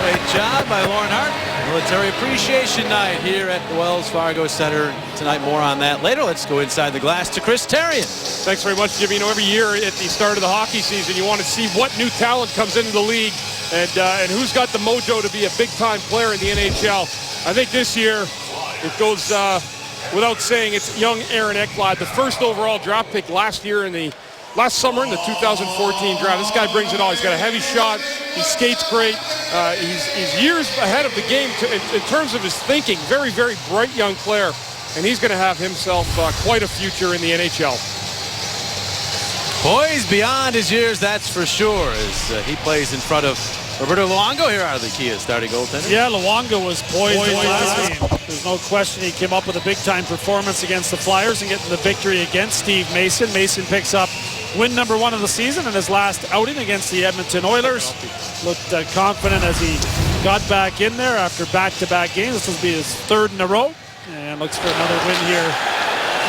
Great job by Lauren Hart. Military Appreciation Night here at the Wells Fargo Center tonight. More on that later. Let's go inside the glass to Chris Therien. Thanks very much, Jimmy. You know, every year at the start of the hockey season, you want to see what new talent comes into the league and who's got the mojo to be a big-time player in the NHL. I think this year it goes without saying it's young Aaron Ekblad, the first overall draft pick last summer in the 2014 draft. This guy brings it all. He's got a heavy shot. He skates great. He's years ahead of the game in terms of his thinking. Very, very bright young player. And he's going to have himself quite a future in the NHL. Poised beyond his years, that's for sure, as he plays in front of Roberto Luongo here out of the Kia starting goaltender. Yeah, Luongo was poised last game. There's no question he came up with a big-time performance against the Flyers and getting the victory against Steve Mason. Mason picks up win number 1 of the season in his last outing against the Edmonton Oilers. Looked confident as he got back in there after back-to-back games. This will be his 3rd in a row, and looks for another win here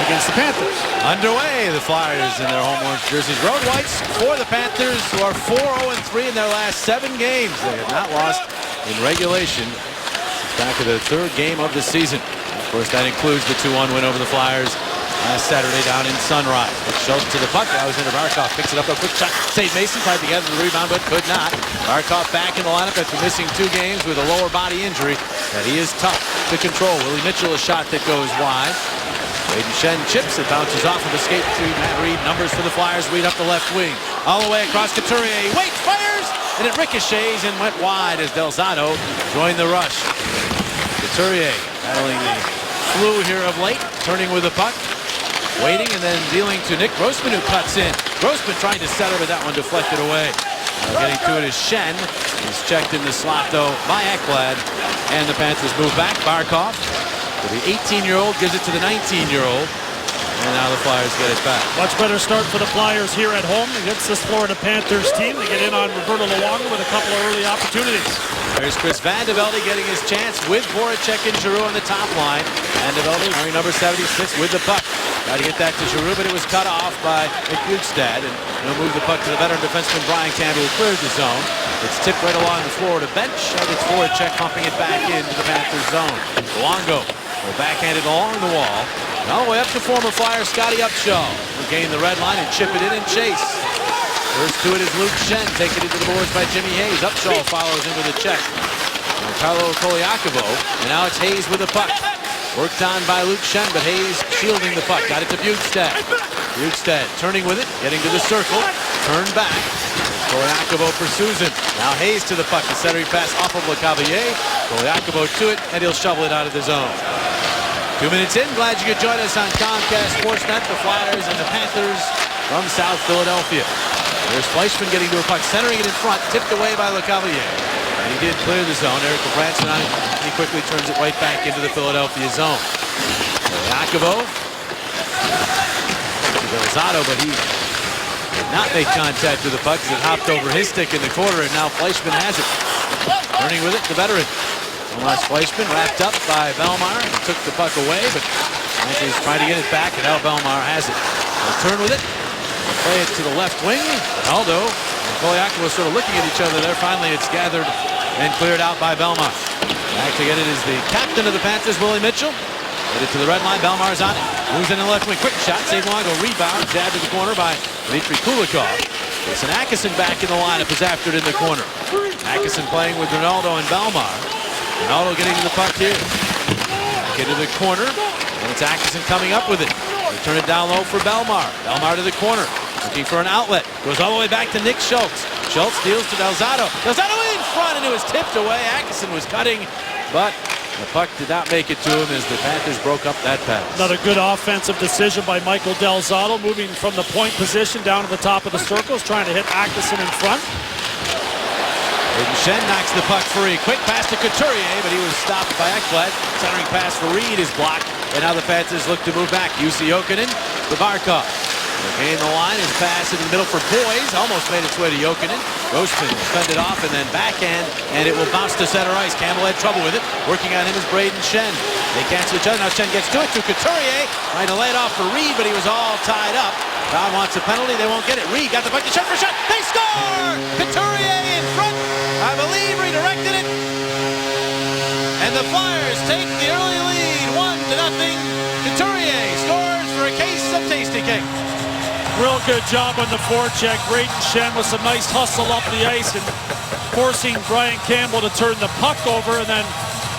against the Panthers. Underway, the Flyers in their home orange jerseys. Road whites for the Panthers, who are 4-0-3 in their last 7 games. They have not lost in regulation. Back to the 3rd game of the season. Of course, that includes the 2-1 win over the Flyers last Saturday down in Sunrise. Schultz to the puck. Alexander Barkov picks it up. A quick shot. Save Mason tried to get the rebound, but could not. Barkov back in the lineup after missing 2 games with a lower body injury. And he is tough to control. Willie Mitchell, a shot that goes wide. Braden Shen chips. It bounces off of a skate to Matt Reed. Numbers for the Flyers. Reed up the left wing. All the way across Couturier. Waits, fires, and it ricochets and went wide as Del Zotto joined the rush. Couturier battling the flu here of late. Turning with the puck. Waiting and then dealing to Nick Grossman, who cuts in. Grossman trying to center, but that one deflected away. Getting to it is Shen. He's checked in the slot, though, by Ekblad. And the Panthers move back. Barkov, to the 18-year-old, gives it to the 19-year-old. And now the Flyers get it back. Much better start for the Flyers here at home against this Florida Panthers team. They get in on Roberto Luongo with a couple of early opportunities. There's Chris Van de Velde getting his chance with Voracek and Giroux on the top line. Van de Velde wearing number 76 with the puck. Tried to get that to Giroux, but it was cut off by Nick Bjugstad. And he'll move the puck to the veteran defenseman Brian Campbell, who cleared the zone. It's tipped right along the Florida bench, and it's Voracek pumping it back into the Panthers zone. Luongo will backhand it along the wall. And all the way up to former Flyer Scotty Upshaw, who gained the red line and chip it in and chase. First to it is Luke Shen, taken into the boards by Jimmy Hayes. Upshaw follows in with a check. And Carlo Koliakovo, and now it's Hayes with the puck. Worked on by Luke Shen, but Hayes shielding the puck. Got it to Bjugstad. Bjugstad turning with it, getting to the circle. Turned back. Koliakovo pursues him. Now Hayes to the puck. The centering pass off of LeCavalier. Koliakovo to it, and he'll shovel it out of the zone. 2 minutes in. Glad you could join us on Comcast Sportsnet. The Flyers and the Panthers from South Philadelphia. There's Fleischmann getting to a puck, centering it in front, tipped away by LeCavalier. And he did clear the zone. Eric Branson, he quickly turns it right back into the Philadelphia zone. Koliakovo. Del Zotto, but he did not make contact with the puck as it hopped over his stick in the corner, and now Fleischmann has it. Turning with it, the veteran. Tomas Fleischmann wrapped up by Bellemare and took the puck away, but Panthers trying to get it back, and now Bellemare has it. They'll turn with it. Play it to the left wing. Aldo and Koliakovo sort of looking at each other there. Finally, it's gathered and cleared out by Bellemare. Back to get it is the captain of the Panthers, Willie Mitchell. Get it to the red line. Bellemare's on it. Moves in the left wing. Quick shot. Save Luongo. Rebound. Jabbed to the corner by Dmitry Kulikov. Jason Akeson back in the lineup is after it in the corner. Akeson playing with Ronaldo and Bellemare. Ronaldo getting to the puck here. Back into the corner. And it's Akeson coming up with it. They turn it down low for Bellemare. Bellemare to the corner. Looking for an outlet. Goes all the way back to Nick Schultz. Schultz deals to Del Zotto. Del Zotto in front, and it was tipped away. Akeson was cutting, but the puck did not make it to him as the Panthers broke up that pass. Another good offensive decision by Michael Del Zotto, moving from the point position down to the top of the circles, trying to hit Akeson in front. Braden Shen knocks the puck free. Quick pass to Couturier, but he was stopped by Ekblad. Centering pass for Reed is blocked, and now the Panthers look to move back. Jussi Jokinen to Barkov. Gain the line, his pass in the middle for Boys. Almost made its way to Jokinen. Grossman will fend it off and then backhand, and it will bounce to center ice. Campbell had trouble with it. Working on him is Braden Shen. They cancel each other. Now Shen gets to it to Couturier. Trying to lay it off for Reed, but he was all tied up. Crowd wants a penalty. They won't get it. Reed got the puck to shot for shot. They score! Couturier in front. I believe redirected it. Flyers take the early lead, 1-0. Couturier scores for a case of Tasty Cake. Real good job on the forecheck. Brayden Schenn with some nice hustle up the ice and forcing Brian Campbell to turn the puck over. And then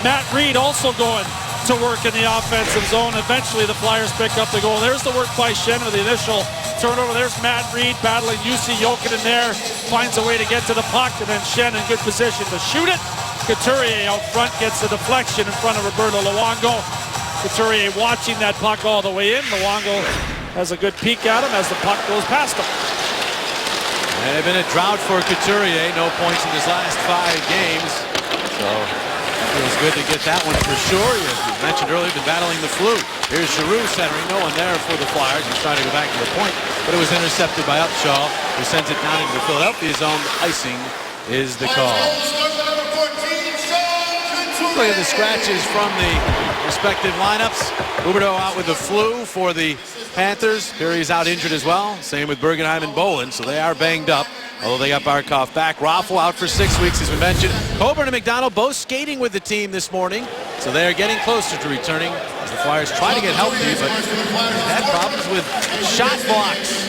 Matt Reed also going to work in the offensive zone. Eventually the Flyers pick up the goal. There's the work by Schenn with the initial turnover. There's Matt Reed battling Jussi Jokinen there. Finds a way to get to the puck, and then Schenn in good position to shoot it. Couturier out front gets the deflection in front of Roberto Luongo. Couturier watching that puck all the way in. Luongo has a good peek at him as the puck goes past him. And it's been a drought for Couturier. No points in his last 5 games. So feels good to get that one for sure. As we mentioned earlier, been battling the flu. Here's Giroux centering. No one there for the Flyers. He's trying to go back to the point, but it was intercepted by Upshaw, who sends it down into the Philadelphia zone. Icing is the call. Look at the scratches from the respective lineups. Huberdeau out with the flu for the Panthers. Perry's out injured as well. Same with Bergenheim and Bolin, so they are banged up. Although they got Barkov back. Raffle out for 6 weeks, as we mentioned. Coburn and McDonald both skating with the team this morning, so they are getting closer to returning as the Flyers try to get healthy, but they've had problems with shot blocks.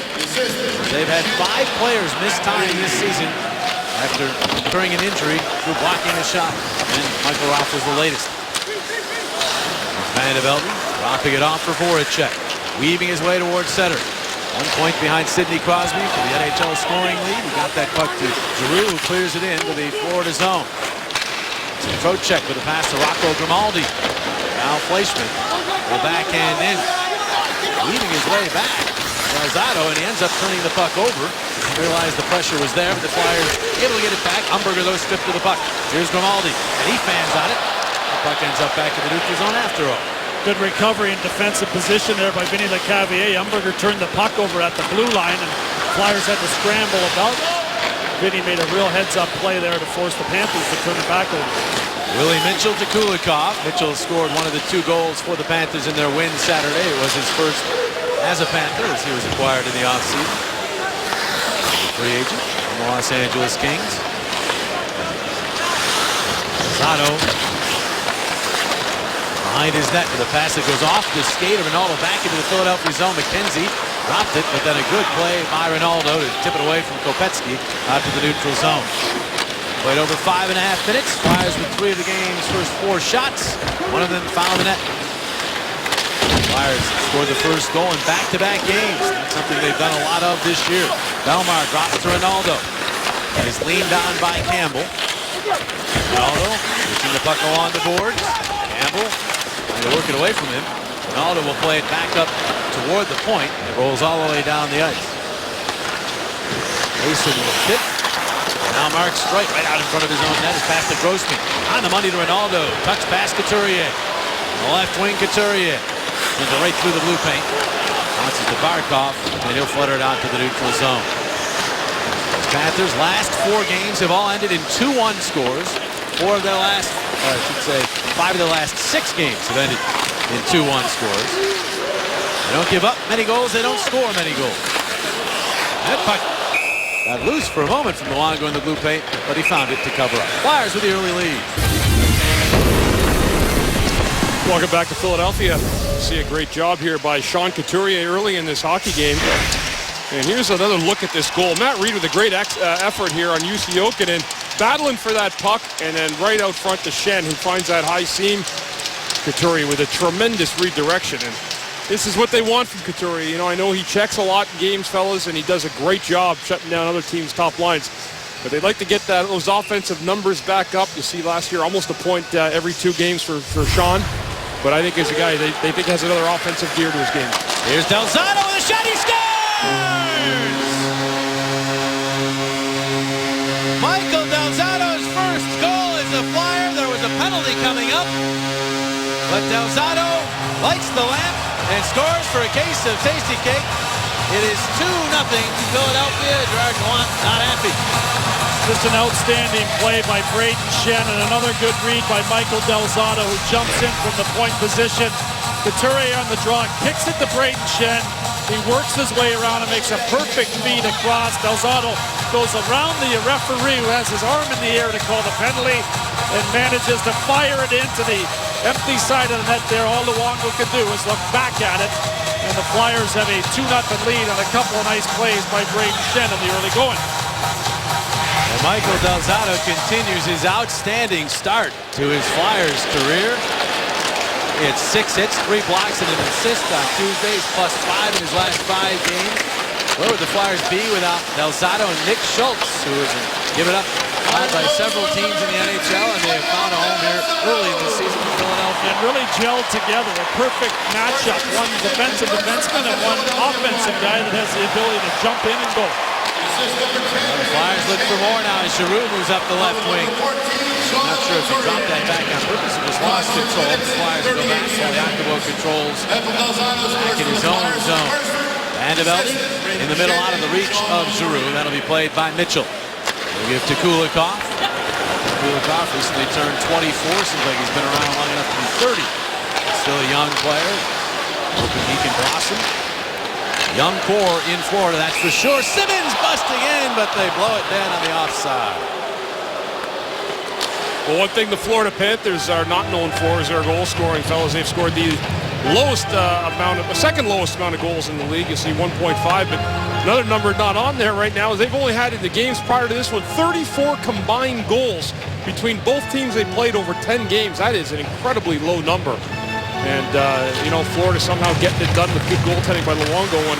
They've had 5 players miss time this season after incurring an injury through blocking a shot, and Michael Raffle's the latest. Van de Velde dropping it off for Voracek, weaving his way towards center. 1 point behind Sidney Crosby for the NHL scoring lead. He got that puck to Giroux, who clears it into the Florida zone. Trocheck with a pass to Rocco Grimaldi. Now Fleischmann will backhand in, weaving his way back. Delzato, and he ends up turning the puck over. Realized the pressure was there, but the Flyers able to get it back. Umberger, though, stripped to the puck. Here's Grimaldi, and he fans on it. The puck ends up back in the neutral zone after all. Good recovery in defensive position there by Vinny Lecavalier. Umberger turned the puck over at the blue line, and Flyers had to scramble about. Vinny made a real heads-up play there to force the Panthers to turn it back over. Willie Mitchell to Kulikov. Mitchell scored one of the 2 goals for the Panthers in their win Saturday. It was his first as a Panther, as he was acquired in the offseason. Free agent from the Los Angeles Kings. Zotto behind his net with a pass that goes off the skate of Ronaldo back into the Philadelphia zone. McKenzie dropped it, but then a good play by Ronaldo to tip it away from Kopecky out to the neutral zone. Played over 5.5 minutes. Flyers with 3 of the game's first 4 shots. One of them found the net. Flyers scored the first goal in back-to-back games. That's something they've done a lot of this year. Belmar drops to Ronaldo. And is leaned on by Campbell. Ronaldo pushing the puck along the boards. Campbell trying to work it away from him. Ronaldo will play it back up toward the point. It rolls all the way down the ice. Mason will tip. Now Mark Streit right out in front of his own net. His pass to Grossman. On the money to Ronaldo. Touch pass Couturier. On the left wing Couturier. Sends it right through the blue paint. Bounces to Barkov, and he'll flutter it out to the neutral zone. The Panthers' last 4 games have all ended in 2-1 scores. 4 of their last, or I should say, 5 of their last 6 games have ended in 2-1 scores. They don't give up many goals. They don't score many goals. That puck got loose for a moment from Luongo in the blue paint, but he found it to cover up. Flyers with the early lead. Welcome back to Philadelphia. See a great job here by Sean Couturier early in this hockey game. And here's another look at this goal. Matt Reed with a great effort here on Jussi Jokinen, battling for that puck, and then right out front to Schenn, who finds that high seam. Couturier with a tremendous redirection. And this is what they want from Couturier. You know, I know he checks a lot in games, fellas, and he does a great job shutting down other teams' top lines. But they'd like to get those offensive numbers back up. You see last year, almost a point every 2 games for Sean. But I think as a guy, they think has another offensive gear to his game. Here's Delzato with a shot. He scores! Michael Delzato's first goal as a Flyer. There was a penalty coming up, but Delzato lights the lamp and scores for a case of Tasty Cake. It is 2-0 Philadelphia. Gerard Gallant not happy. Just an outstanding play by Brayden Schenn, and another good read by Michael Delzato, who jumps in from the point position. Couturier on the draw, kicks it to Brayden Schenn. He works his way around and makes a perfect feed across. Delzato goes around the referee, who has his arm in the air to call the penalty, and manages to fire it into the empty side of the net there. All Luongo could do is look back at it. And the Flyers have a 2-0 lead on a couple of nice plays by Brayden Schenn in the early going. And Michael Del Zotto continues his outstanding start to his Flyers career. He had 6 hits, 3 blocks, and an assist on Tuesdays, +5 in his last 5 games. Where would the Flyers be without Del Zotto and Nick Schultz, who has been given up by several teams in the NHL, and they have found a home here early in the season in Philadelphia. And really gelled together. A perfect matchup. One defensive defenseman and one offensive guy that has the ability to jump in and go. The Flyers look for more now as Giroux moves up the left wing. I'm not sure if he dropped that back on purpose or just lost control. The Flyers go back. Yakubo controls back in his own zone. Vandeveldt in the middle out of the reach of Giroux. That'll be played by Mitchell. We'll give to Kulikov. Kulikov recently turned 24. Seems like he's been around long enough to be 30. Still a young player. Hoping he can blossom. Young core in Florida, that's for sure. Simmons busting in, but they blow it down on the offside. Well, one thing the Florida Panthers are not known for is their goal scoring, fellas. They've scored the second lowest amount of goals in the league. You see 1.5, but another number not on there right now is they've only had in the games prior to this one 34 combined goals between both teams they played over 10 games. That is an incredibly low number. And, Florida somehow getting it done with good goaltending by Luongo and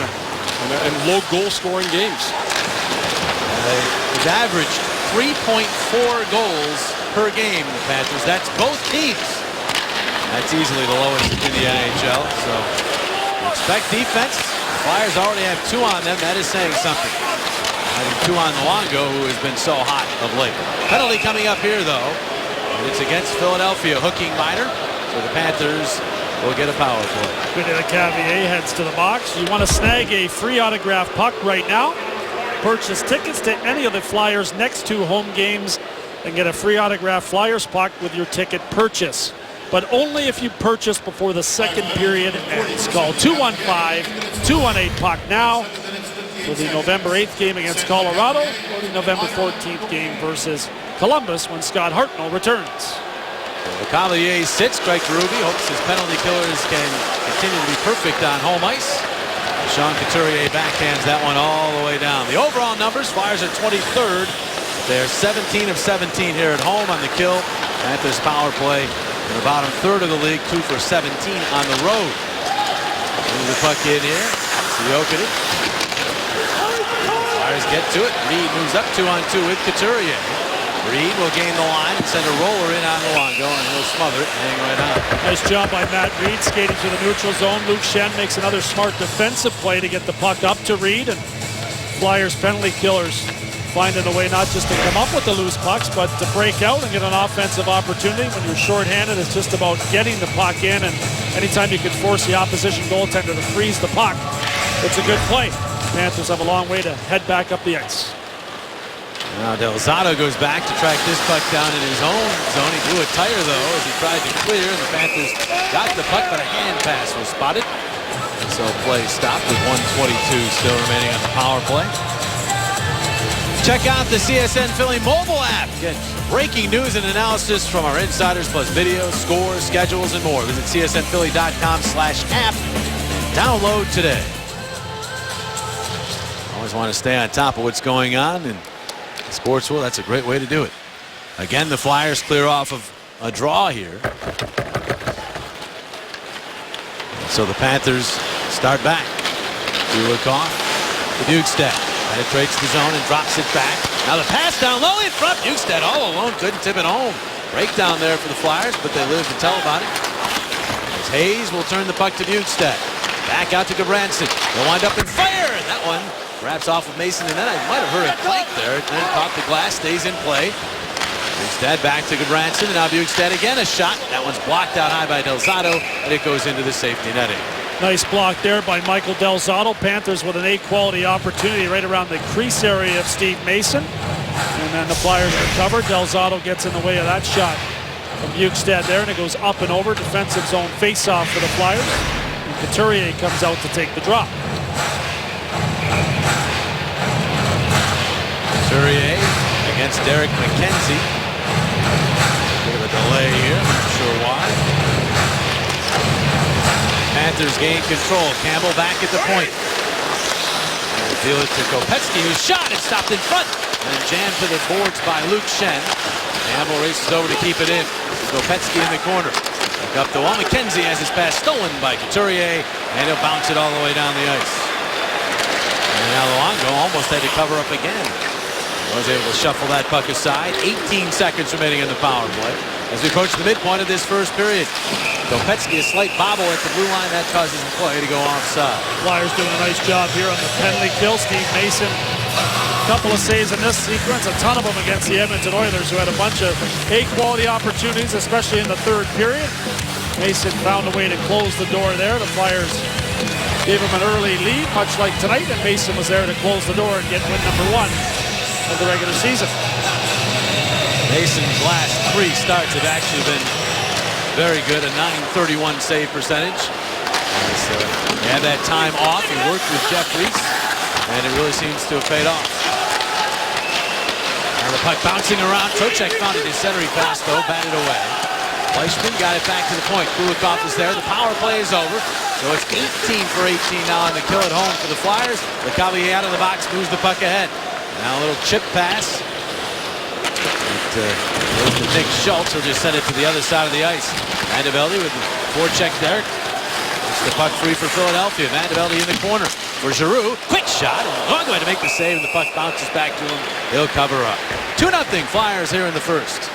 low goal-scoring games. They've averaged 3.4 goals per game, the Panthers. That's both teams. That's easily the lowest in the NHL. So expect defense. The Flyers already have 2 on them. That is saying something. Having 2 on Luongo, who has been so hot of late. Penalty coming up here, though. And it's against Philadelphia. Hooking minor. So the Panthers will get a power play. Vinny Lecavalier heads to the box. You want to snag a free autograph puck right now? Purchase tickets to any of the Flyers' next 2 home games and get a free autograph Flyers puck with your ticket purchase. But only if you purchase before the second period ends. Call 215-218-PUCK now for the November 8th game against Colorado or the November 14th game versus Columbus when Scott Hartnell returns. The Cavalier sits. Craig Berube hopes his penalty killers can continue to be perfect on home ice. Sean Couturier backhands that one all the way down. The overall numbers, Flyers are 23rd. They're 17 of 17 here at home on the kill. Panthers power play in the bottom third of the league, 2 for 17 on the road. Move the puck in here. Jokic. Flyers get to it. Reed moves up 2-on-2 with Couturier. Reed will gain the line and send a roller in on Luongo, and he'll smother it and hang right on. Nice job by Matt Reed skating to the neutral zone. Luke Schenn makes another smart defensive play to get the puck up to Reed, and Flyers penalty killers finding a way not just to come up with the loose pucks, but to break out and get an offensive opportunity. When you're shorthanded, it's just about getting the puck in, and anytime you can force the opposition goaltender to freeze the puck, it's a good play. Panthers have a long way to head back up the ice. Now Del Zotto goes back to track this puck down in his own zone. He blew a tire, though, as he tried to clear, and the Panthers got the puck, but a hand pass was spotted. And so play stopped with 1:22 still remaining on the power play. Check out the CSN Philly mobile app. Get breaking news and analysis from our insiders, plus videos, scores, schedules, and more. Visit csnphilly.com/app. Download today. Always want to stay on top of what's going on in the sports world. That's a great way to do it. Again, the Flyers clear off of a draw here. So the Panthers start back. Kulikov to Bjugstad. Penetrates the zone and drops it back. Now the pass down low in front. Bjugstad all alone. Couldn't tip it home. Breakdown there for the Flyers, but they live to tell about it. As Hayes will turn the puck to Bjugstad. Back out to Gudbranson. They'll wind up and fire. And that one wraps off of Mason, and then I might have heard a clank there. And then caught the glass, stays in play. Bjugstad back to Gudbranson, and now Bjugstad again a shot. That one's blocked out high by Del Zotto, and it goes into the safety netting. Nice block there by Michael Del Zotto. Panthers with an A-quality opportunity right around the crease area of Steve Mason. And then the Flyers recover. Del Zotto gets in the way of that shot from Bjugstad there, and it goes up and over. Defensive zone face-off for the Flyers. And Couturier comes out to take the drop. Couturier against Derek McKenzie. Bit of a delay here, not sure why. Panthers gain control. Campbell back at the point. And deal it to Kopecky, who shot and stopped in front. And jammed to the boards by Luke Shen. Campbell races over to keep it in. Kopecky in the corner. Back up to Wall. McKenzie has his pass stolen by Couturier. And he'll bounce it all the way down the ice. And now Luongo almost had to cover up again. Was able to shuffle that puck aside. 18 seconds remaining in the power play as we approach the midpoint of this first period. Kopecky, a slight bobble at the blue line. That causes the play to go offside. Flyers doing a nice job here on the penalty kill. Steve Mason, a couple of saves in this sequence, a ton of them against the Edmonton Oilers, who had a bunch of A-quality opportunities, especially in the third period. Mason found a way to close the door there. The Flyers gave him an early lead, much like tonight, and Mason was there to close the door and get win number 1 of the regular season. Mason's last 3 starts have actually been very good, a .931 save percentage. He had that time off. He worked with Jeff Reese, and it really seems to have paid off. Now the puck bouncing around. Trocheck found it. His center, he passed though, batted away. Fleischmann got it back to the point. Kulikov is there. The power play is over. So it's 18 for 18 now on the kill at home for the Flyers. Lecavalier out of the box, moves the puck ahead. Now a little chip pass. To Nick Schultz, will just send it to the other side of the ice. Vandevelde with the forecheck there. It's the puck free for Philadelphia. Vandevelde in the corner for Giroux. Quick shot. Long way to make the save, and the puck bounces back to him. He'll cover up. 2-0 Flyers here in the first.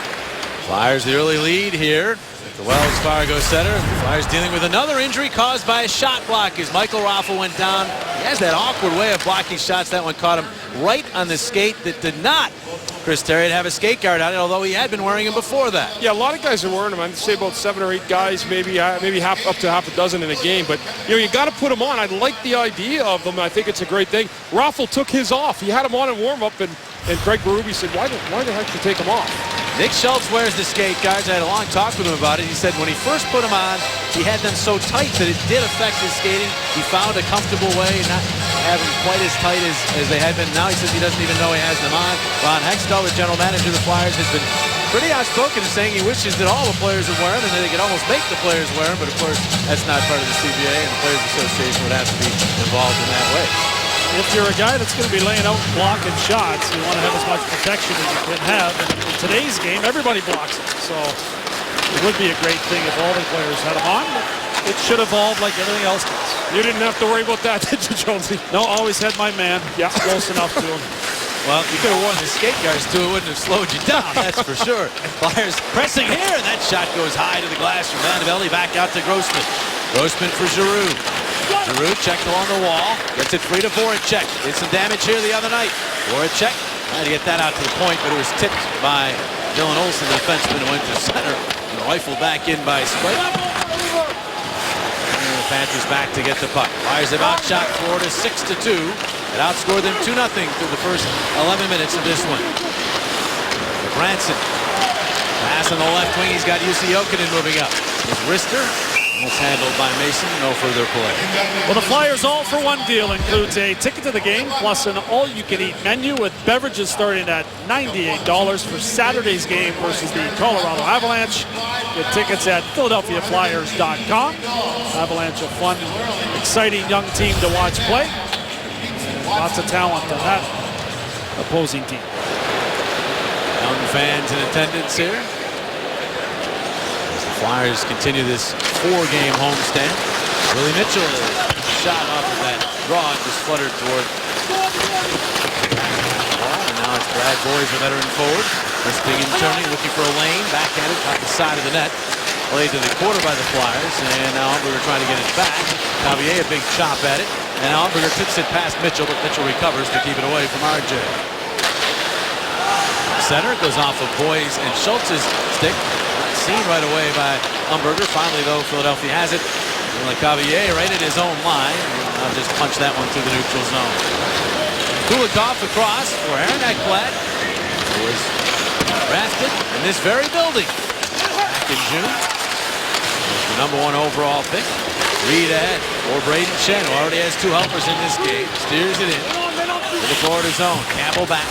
Flyers the early lead here at the Wells Fargo Center. The Flyers dealing with another injury caused by a shot block as Michael Raffl went down. He has that awkward way of blocking shots. That one caught him right on the skate that did not. Chris Terry to have a skate guard on it, although he had been wearing them before that. Yeah, a lot of guys are wearing them. I'd say about 7 or 8 guys, maybe up to half a dozen in a game. But you got to put them on. I like the idea of them. I think it's a great thing. Raffl took his off. He had him on in warm-up, and Craig Berube said, why the heck did you take him off? Nick Schultz wears the skate guards. I had a long talk with him about it. He said when he first put them on, he had them so tight that it did affect his skating. He found a comfortable way, not having quite as tight as they had been. Now he says he doesn't even know he has them on. Ron Hextall, the general manager of the Flyers, has been pretty outspoken in saying he wishes that all the players would wear them and that they could almost make the players wear them. But of course, that's not part of the CBA, and the Players Association would have to be involved in that way. If you're a guy that's going to be laying out and blocking shots, you want to have as much protection as you can have. And in today's game, everybody blocks it. So it would be a great thing if all the players had them on. It should evolve like everything else does. You didn't have to worry about that, did you, Jonesy? No, always had my man. Yeah, close enough to him. Well, if you could have worn the skate guards too, it wouldn't have slowed you down, that's for sure. Flyers pressing here, and that shot goes high to the glass from Vandevelde, back out to Grossman. Grossman for Giroux. Giroux checked along the wall, gets it free to Voracek. Did some damage here the other night. Voracek trying to get that out to the point, but it was tipped by Dylan Olsen, the defenseman, who went to center and rifled back in by Sprite. And the Panthers back to get the puck. Flyers have outshot Florida 6-2. It outscored them 2-0 through the first 11 minutes of this one. Branson. Pass on the left wing. He's got UC Jokinen moving up. With Rister. It's handled by Mason. No further play. Well, the Flyers all-for-one deal includes a ticket to the game plus an all-you-can-eat menu with beverages starting at $98 for Saturday's game versus the Colorado Avalanche. Get tickets at PhiladelphiaFlyers.com. Avalanche, a fun, exciting young team to watch play. Lots of talent on that opposing team. Young fans in attendance here. As the Flyers continue this 4-game homestand. Willie Mitchell shot off of that draw and just fluttered toward and now it's Brad Boyes, the veteran forward. Twisting and turning, looking for a lane. Back at it, off the side of the net. Played to the quarter by the Flyers, and now Umberger trying to get it back. Cavier, a big chop at it. And Umberger tips it past Mitchell, but Mitchell recovers to keep it away from RJ. Center goes off of Boyes and Schultz's stick. Seen right away by Umberger. Finally, though, Philadelphia has it. And Cavier right at his own line. And I'll just punch that one through the neutral zone. Kulikov across for Aaron Ekblad, who was drafted in this very building back in June. The #1 overall pick. Reed ahead for Braden Shen, who already has 2 helpers in this game. Steers it in to the Florida zone. Campbell back.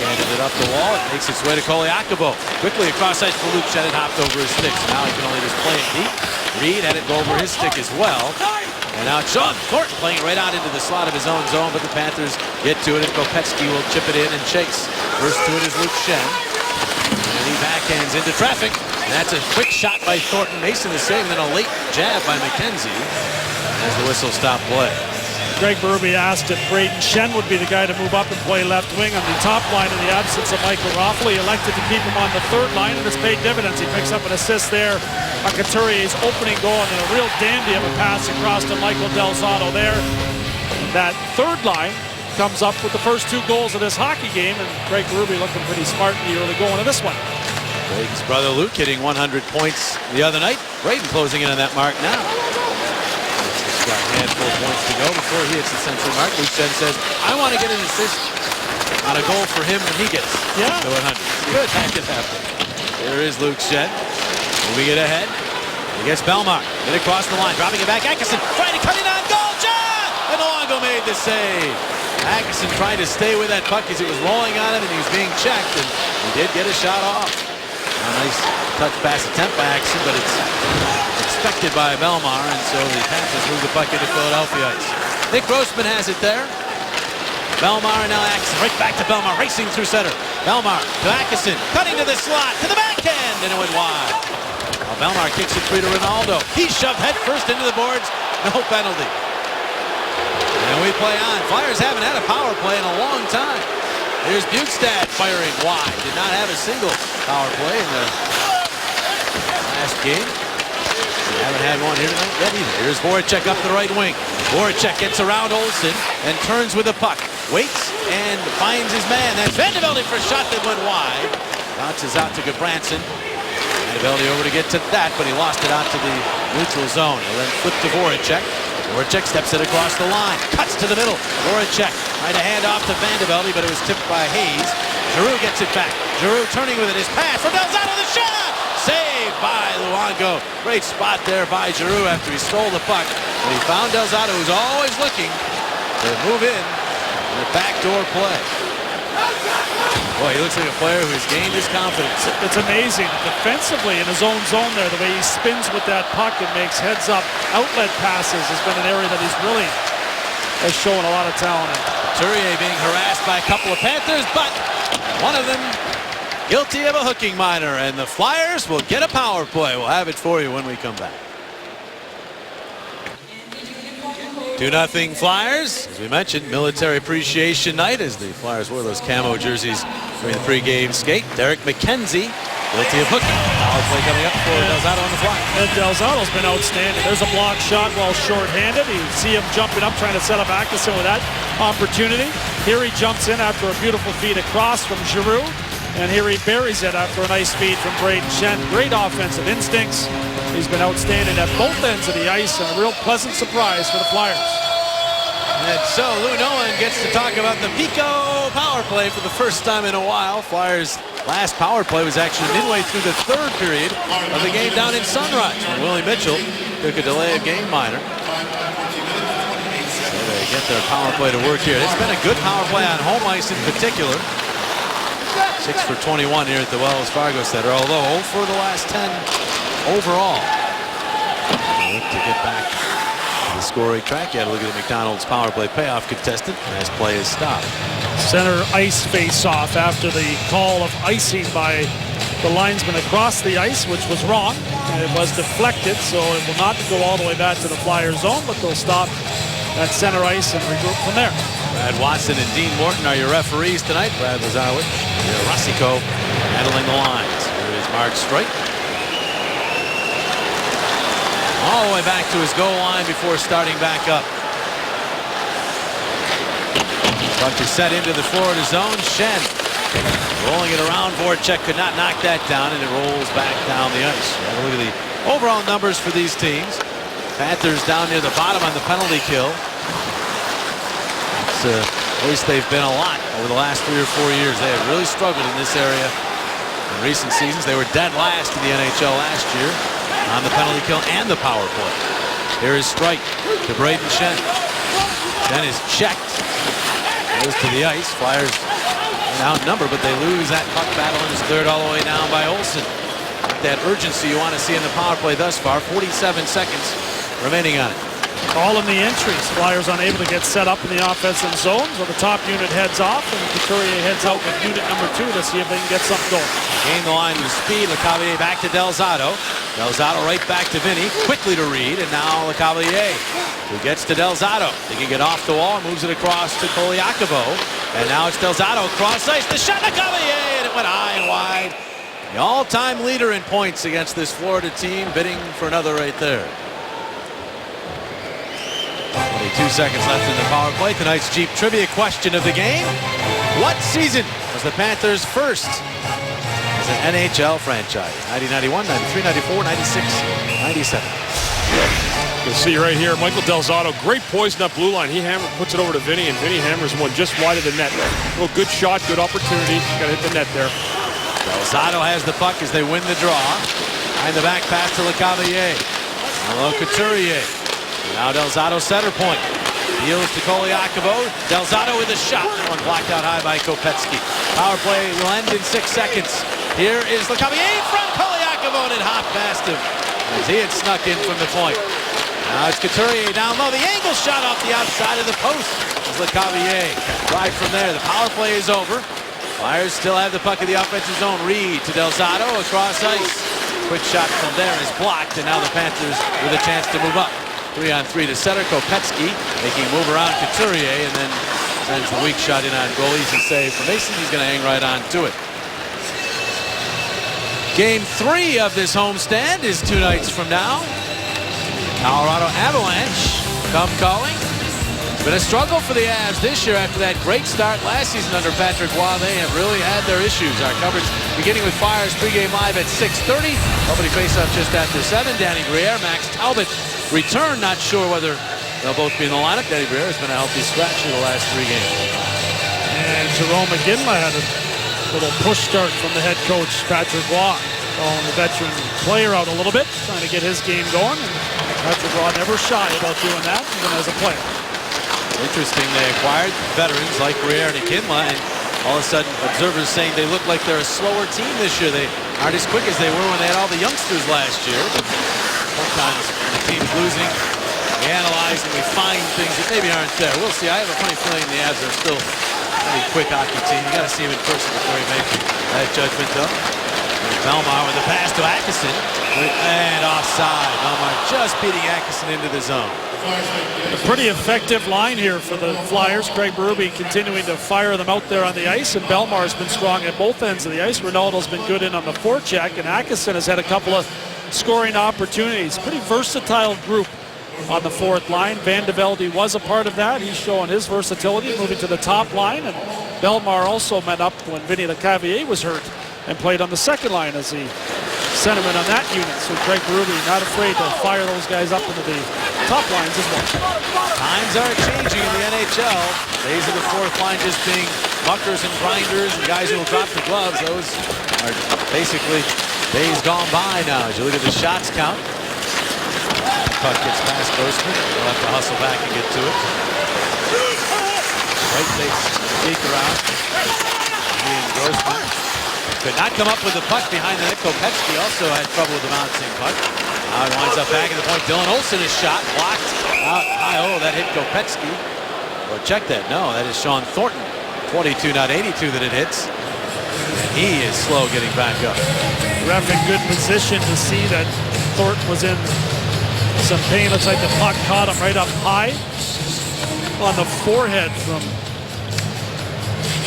Handed it off the wall. It makes its way to Koliakovo. Quickly across ice for Luke Shen. It hopped over his stick. So now he can only just play it deep. Reed had it go over his stick as well. And now it's Sean Thornton playing right out into the slot of his own zone, but the Panthers get to it, and Kopetsky will chip it in and chase. First to it is Luke Shen. And he backhands into traffic. And that's a quick shot by Thornton. Mason is saving, then a late jab by McKenzie as the whistle stopped play. Greg Berube asked if Braden Shen would be the guy to move up and play left wing on the top line in the absence of Michael Raffle. He elected to keep him on the third line, and it's paid dividends. He picks up an assist there on Couturier's opening goal, and then a real dandy of a pass across to Michael Del Zotto there. That third line comes up with the first 2 goals of this hockey game, and Greg Berube looking pretty smart in the early going of this one. Braden's brother Luke hitting 100 points the other night. Braden closing in on that mark now. He's got a handful of points to go before he hits the century mark. Luke Shen says, I want to get an assist on a goal for him when he gets to 100. Good, that could happen. There is Luke Shen. Moving it ahead. He gets Bellemare. Get across the line. Dropping it back. Atkinson trying to cut it on goal. Shot! And Luongo made the save. Atkinson trying to stay with that puck as it was rolling on him, and he was being checked, and he did get a shot off. A nice touch pass attempt by Atkinson, but it's expected by Bellemare, and so the Panthers move the puck into Philadelphia ice. Nick Grossman has it there. Bellemare and now Atkinson. Right back to Bellemare, racing through center. Bellemare to Atkinson, cutting to the slot, to the backhand, and it went wide. Well, Bellemare kicks it free to Ronaldo. He's shoved head first into the boards. No penalty. And we play on. Flyers haven't had a power play in a long time. Here's Bukestad firing wide. Did not have a single power play in the last game. We haven't had one here tonight yet either. Here's Voracek up the right wing. Voracek gets around Olsen and turns with the puck. Waits and finds his man. That's Van de Velde for a shot that went wide. Bounces out to Gudbranson. Van de Velde over to get to that, but he lost it out to the neutral zone. He'll then flip to Voracek. Voracek steps it across the line. Cuts to the middle. Voracek trying to hand off to Van de Velde, but it was tipped by Hayes. Giroux gets it back. Giroux turning with it. His pass for Del Zotto. The shot! Saved by Luongo. Great spot there by Giroux after he stole the puck. And he found Del Zotto, who's always looking to move in the backdoor play. Boy, he looks like a player who's gained his confidence. It's amazing. Defensively in his own zone there, the way he spins with that puck and makes heads-up outlet passes has been an area that he's really has shown a lot of talent in. Couturier being harassed by a couple of Panthers, but one of them guilty of a hooking minor, and the Flyers will get a power play. We'll have it for you when we come back. 2-0 Flyers. As we mentioned, Military Appreciation Night as the Flyers wore those camo jerseys during the pregame skate. Derek McKenzie, guilty of hooking. Power play coming up for Del Zotto on the fly. And Del Zotto's been outstanding. There's a block shot while short-handed. You see him jumping up, trying to set up Atkinson with that opportunity. Here he jumps in after a beautiful feed across from Giroux. And here he buries it after a nice feed from Braden Shen. Great offensive instincts. He's been outstanding at both ends of the ice, and a real pleasant surprise for the Flyers. And so Lou Nolan gets to talk about the Pico power play for the first time in a while. Flyers' last power play was actually midway through the third period of the game down in Sunrise, when Willie Mitchell took a delay of game minor. So they get their power play to work here. It's been a good power play on home ice in particular. 6 for 21 here at the Wells Fargo Center, although 0 for the last 10 overall. Look to get back to the scoring track. You had to look at the McDonald's power play payoff contestant as play is stopped. Center ice face-off after the call of icing by the linesman across the ice, which was wrong. And it was deflected, so it will not go all the way back to the Flyers zone, but they'll stop at center ice and regroup from there. Brad Watson and Dean Morton are your referees tonight. Brad Lazarowicz, Rossico handling the lines. Here is Mark Streit. All the way back to his goal line before starting back up. Puck is set into the Florida zone. Shen rolling it around. Voracek could not knock that down, and it rolls back down the ice. Have a look at the overall numbers for these teams. Panthers down near the bottom on the penalty kill. At least they've been a lot over the last 3 or 4 years. They have really struggled in this area in recent seasons. They were dead last in the NHL last year on the penalty kill and the power play. Here is Streit to Braden Shen. Shen is checked. Goes to the ice. Flyers outnumbered, but they lose that puck battle in his third all the way down by Olsen. Not that urgency you want to see in the power play thus far. 47 seconds remaining on it. All in the entries. Flyers unable to get set up in the offensive zone, so the top unit heads off, and Couturier heads out with unit number 2 to see if they can get something going. Gain the line with speed. Lecavalier back to Delzato. Delzato right back to Vinny. Quickly to Reed, and now Lecavalier, who gets to Delzato. They can get off the wall, moves it across to Koliakovo. And now it's Delzato across ice. The shot, Lecavalier, and it went high and wide. The all-time leader in points against this Florida team, bidding for another right there. 22 seconds left in the power play. Tonight's Jeep Trivia question of the game. What season was the Panthers first as an NHL franchise? 1991, 93, 94, 96, 97. You can see right here, Michael Delzato, great poison up blue line. He puts it over to Vinny, and Vinny hammers one just wide of the net. Well, good shot, good opportunity. Got to hit the net there. Delzato has the puck as they win the draw. Behind the back pass to Lecavalier. Hello, Couturier. Now Delzato center point. Deals to Koliakovo. Delzato with a shot. That one blocked out high by Kopecky. Power play will end in 6 seconds. Here is Lecavalier from Koliakovo, and it hopped past him as he had snuck in from the point. Now it's Couturier down low. The angle shot off the outside of the post. It's Lecavalier. Right from there. The power play is over. Flyers still have the puck in the offensive zone. Reed to Delzato across ice. Quick shot from there is blocked, and now the Panthers with a chance to move up. 3-on-3 to center. Kopecky making a move around Couturier, and then sends the weak shot in on goal. Easy save for Mason. He's going to hang right on to it. Game 3 of this homestand is 2 nights from now. Colorado Avalanche come calling. It's been a struggle for the Avs this year after that great start last season under Patrick Roy. They have really had their issues. Our coverage beginning with Flyers pregame live at 6:30. Opening faceoff just after 7. Danny Briere, Max Talbot return. Not sure whether they'll both be in the lineup. Danny Briere has been a healthy scratch in the last 3 games. And Jerome McGinley had a little push start from the head coach, Patrick Roy. Calling the veteran player out a little bit, trying to get his game going. And Patrick Roy never shy about doing that, even as a player. Interesting, they acquired veterans like Briere and Iginla, and all of a sudden observers saying they look like they're a slower team this year. They aren't as quick as they were when they had all the youngsters last year. But sometimes when the team's losing, we analyze and we find things that maybe aren't there. We'll see. I have a funny feeling the Avs are still a pretty quick hockey team. You got to see him in person before you make that judgment, though. And Belmar with a pass to Atkinson, and offside. Belmar just beating Atkinson into the zone. A pretty effective line here for the Flyers. Craig Berube continuing to fire them out there on the ice, and Belmar's been strong at both ends of the ice. Ronaldo's been good in on the forecheck, and Atkinson has had a couple of scoring opportunities. Pretty versatile group on the fourth line. Van de Velde was a part of that. He's showing his versatility, moving to the top line, and Belmar also met up when Vinny Lecavalier was hurt and played on the second line as the centerman on that unit. So Craig Berube not afraid to fire those guys up into the top lines as well. Times are changing in the NHL. Days of the fourth line just being muckers and grinders and guys who will drop the gloves. Those are basically days gone by now. As you look at the shots count, puck gets past Grossman. He'll have to hustle back and get to it. Right takes peek around. Grossman could not come up with the puck behind the net. Kopecky also had trouble with the bouncing puck. Now it winds up back at the point. Dylan Olsen is shot, blocked out high. Oh, that hit Kopecky. Or check that. No, that is Sean Thornton. 22, not 82 that it hits. And he is slow getting back up. Ref in good position to see that Thornton was in some pain. Looks like the puck caught him right up high on the forehead from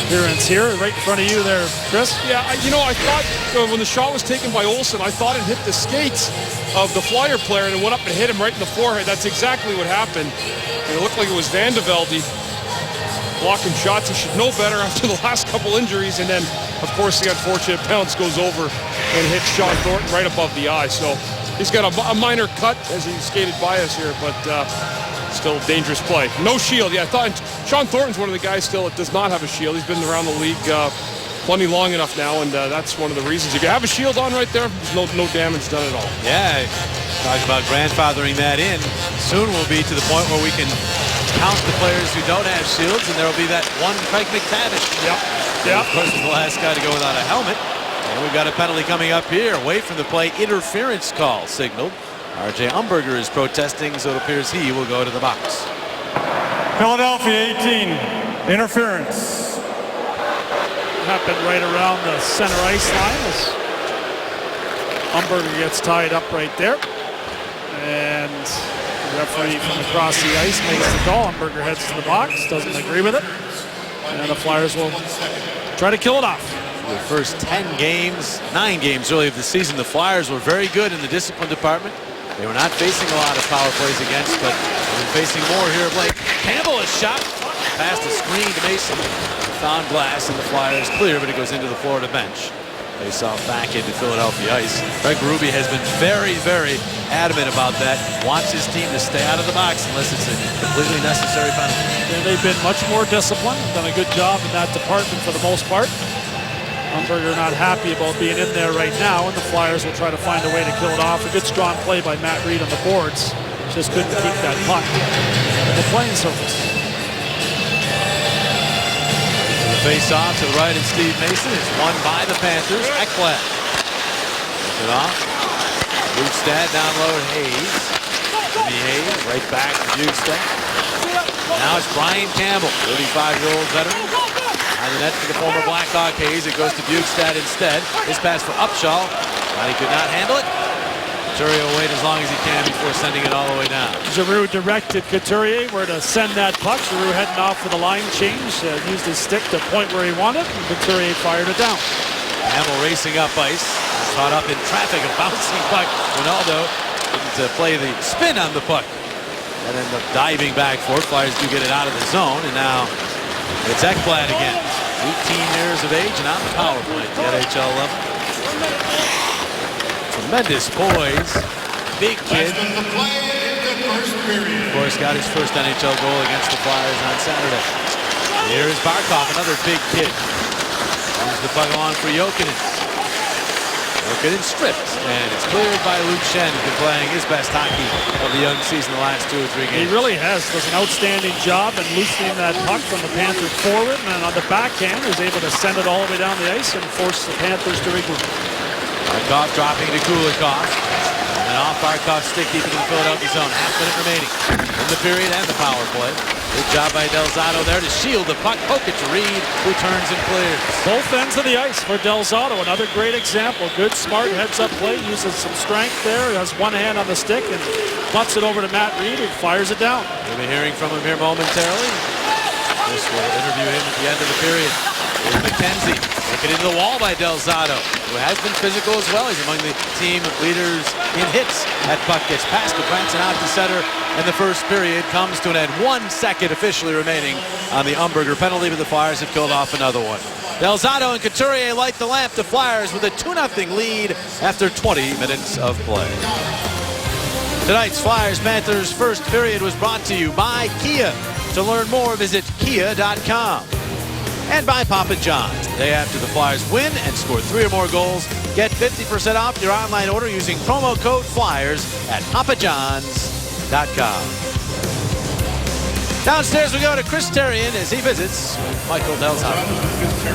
appearance here, right in front of you there, Chris. Yeah, I thought when the shot was taken by Olsen, I thought it hit the skates of the Flyer player and it went up and hit him right in the forehead. That's exactly what happened. And it looked like it was Van de Velde blocking shots. He should know better after the last couple injuries. And then, of course, the unfortunate bounce goes over and hits Sean Thornton right above the eye. So he's got a minor cut as he skated by us here, but still a dangerous play. No shield. Yeah, I thought Sean Thornton's one of the guys still that does not have a shield. He's been around the league plenty long enough now, and that's one of the reasons. If you have a shield on right there, there's no damage done at all. Yeah, talk about grandfathering that in. Soon we'll be to the point where we can count the players who don't have shields, and there will be that one Craig McTavish. Yep. Yeah. Of course, was the last guy to go without a helmet. And we've got a penalty coming up here. Away from the play, interference call signaled. R.J. Umberger is protesting, so it appears he will go to the box. Philadelphia 18, interference. Happened right around the center ice line as Umberger gets tied up right there. And the referee from across the ice makes the call. Umberger heads to the box, doesn't agree with it. And the Flyers will try to kill it off. For the first 10 games, 9 games really of the season, the Flyers were very good in the discipline department. They were not facing a lot of power plays against, but they've been facing more here of late. Campbell is shot past a screen to Mason. Found glass, and the Flyers clear, but it goes into the Florida bench. Face off back into Philadelphia ice. Craig Berube has been very, very adamant about that. Wants his team to stay out of the box unless it's a completely necessary penalty. And they've been much more disciplined, done a good job in that department for the most part. Umberger not happy about being in there right now, and the Flyers will try to find a way to kill it off. A good strong play by Matt Reed on the boards. Just couldn't keep that puck on the playing surface. Face-off to the right of Steve Mason. It's won by the Panthers. Ekblad gets it off. Bjugstad down low at Hayes. Jimmy Hayes right back to Bjugstad. Now it's Brian Campbell, 35-year-old veteran. On the net for the former Blackhawk Hayes. It goes to Bjugstad instead. His pass for Upshaw. But he could not handle it. Couturier will wait as long as he can before sending it all the way down. Giroux directed Couturier where to send that puck. Giroux heading off for the line change. Used his stick to point where he wanted, and Couturier fired it down. Campbell racing up ice. Caught up in traffic. A bouncing puck. Ronaldo didn't play the spin on the puck. And then the diving back for it. Flyers do get it out of the zone. And now it's Ekblad again. 18 years of age and on the power play at the NHL level. Tremendous poise. Big kid. Of course, got his first NHL goal against the Flyers on Saturday. Here is Barkov, another big kid. Moves the puck on for Jokinen. Jokinen stripped, and it's cleared by Luke Schenn, who's been playing his best hockey of the young season the last 2 or 3 games. He really has. Does an outstanding job in loosening that puck from the Panthers forward, and on the backhand is able to send it all the way down the ice and force the Panthers to regroup. Barkov dropping to Kulikov. And off Barkov's stick deep into the Philadelphia zone. Half-minute remaining in the period and the power play. Good job by Del Zotto there to shield the puck. Poke it to Reed, who turns and clears. Both ends of the ice for Del Zotto. Another great example. Good, smart heads-up play. Uses some strength there. Has one hand on the stick and butts it over to Matt Reed, who fires it down. We'll be hearing from him here momentarily. This will interview him at the end of the period. Here's McKenzie. Taken into the wall by Del Zotto, who has been physical as well. He's among the team leaders in hits. That puck gets past the Branson out to center, and the first period comes to an end. 1 second officially remaining on the Umberger penalty, but the Flyers have killed off another one. Del Zotto and Couturier light the lamp. The Flyers with a 2-0 lead after 20 minutes of play. Tonight's Flyers-Panthers first period was brought to you by Kia. To learn more, visit kia.com. And by Papa John's. The day after the Flyers win and score 3 or more goals, get 50% off your online order using promo code FLYERS at papajohns.com. Downstairs we go to Chris Therien as he visits Michael Del Zotto.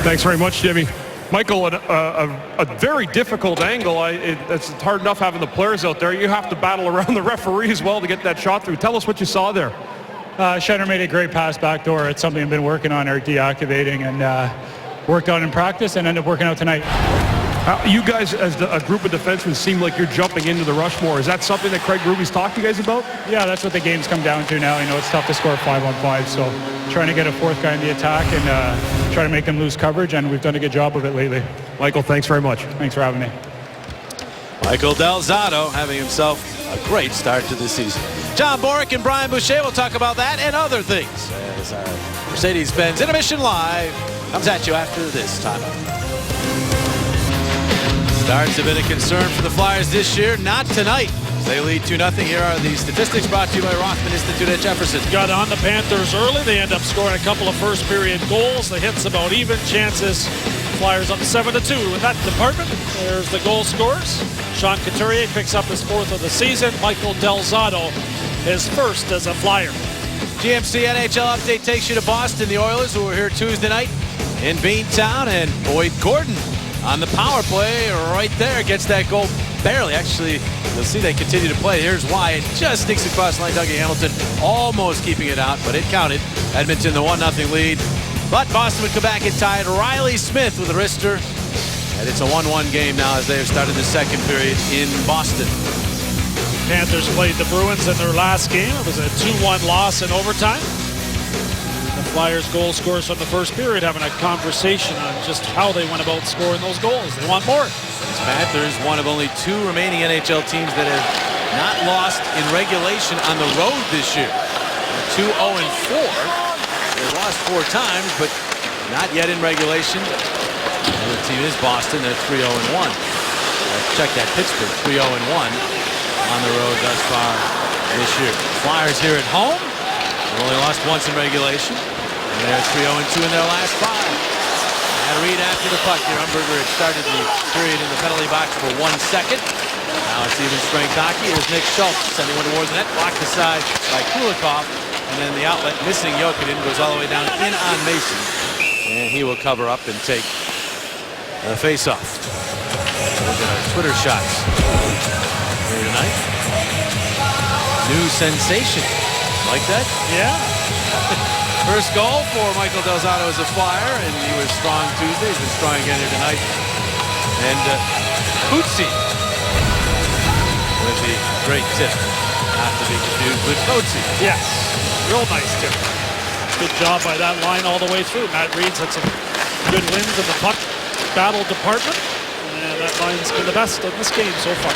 Thanks very much, Jimmy. Michael, a very difficult angle. It's hard enough having the players out there. You have to battle around the referee as well to get that shot through. Tell us what you saw there. Schenner made a great pass back door. It's something I've been working on, or deactivating, and worked on in practice and ended up working out tonight. You guys, as a group of defensemen, seem like you're jumping into the rush more. Is that something that Craig Berube's talked to you guys about? Yeah, that's what the game's come down to now. You know, it's tough to score 5-on-5, so trying to get a fourth guy in the attack and try to make them lose coverage, and we've done a good job of it lately. Michael, thanks very much. Thanks for having me. Michael Del Zotto having himself a great start to the season. John Boric and Brian Boucher will talk about that and other things as our Mercedes-Benz Intermission Live comes at you after this timeout. Starts have been a concern for the Flyers this year, not tonight. They lead 2-0. Here are the statistics brought to you by Rothman Institute at Jefferson. Got on the Panthers early. They end up scoring a couple of first period goals. The hits about even. Chances. Flyers up 7-2 in that department. There's the goal scorers. Sean Couturier picks up his 4th of the season. Michael Del Zotto his first as a Flyer. GMC NHL update takes you to Boston. The Oilers, who were here Tuesday night, in Beantown, and Boyd Gordon on the power play right there gets that goal barely. Actually, you'll see they continue to play. Here's why. It just sneaks across the line. Dougie Hamilton almost keeping it out, but it counted. Edmonton the 1-0 lead. But Boston would come back and tie it. Riley Smith with a wrister. And it's a 1-1 game now as they have started the second period in Boston. Panthers played the Bruins in their last game. It was a 2-1 loss in overtime. The Flyers goal scorers from the first period having a conversation on just how they went about scoring those goals. They want more. These Panthers, one of only 2 remaining NHL teams that have not lost in regulation on the road this year. 2-0-4. They've lost 4 times, but not yet in regulation. The other team is Boston. They're 3-0-1. Check that. Pittsburgh 3-0-1 on the road thus far this year. Flyers here at home. They've only lost once in regulation. And they're 3-0-2 in their last 5. And Reed after the puck here. Umberger had started the period in the penalty box for 1 second. Now it's even strength hockey. Here's Nick Schultz sending one towards the net. Blocked aside by Kulikov. And then the outlet missing Jokinen goes all the way down in on Mason. And he will cover up and take the face-off. Look at our Twitter shots here tonight. New sensation. Like that? Yeah. First goal for Michael Del Zotto as a Flyer, and he was strong Tuesday. He's been strong again here tonight. And Coetzee with the great tip. Not to be confused with Coetzee. Yes. Real nice tip. Good job by that line all the way through. Matt Reed's had some good wins in the puck battle department. And that line's been the best in this game so far.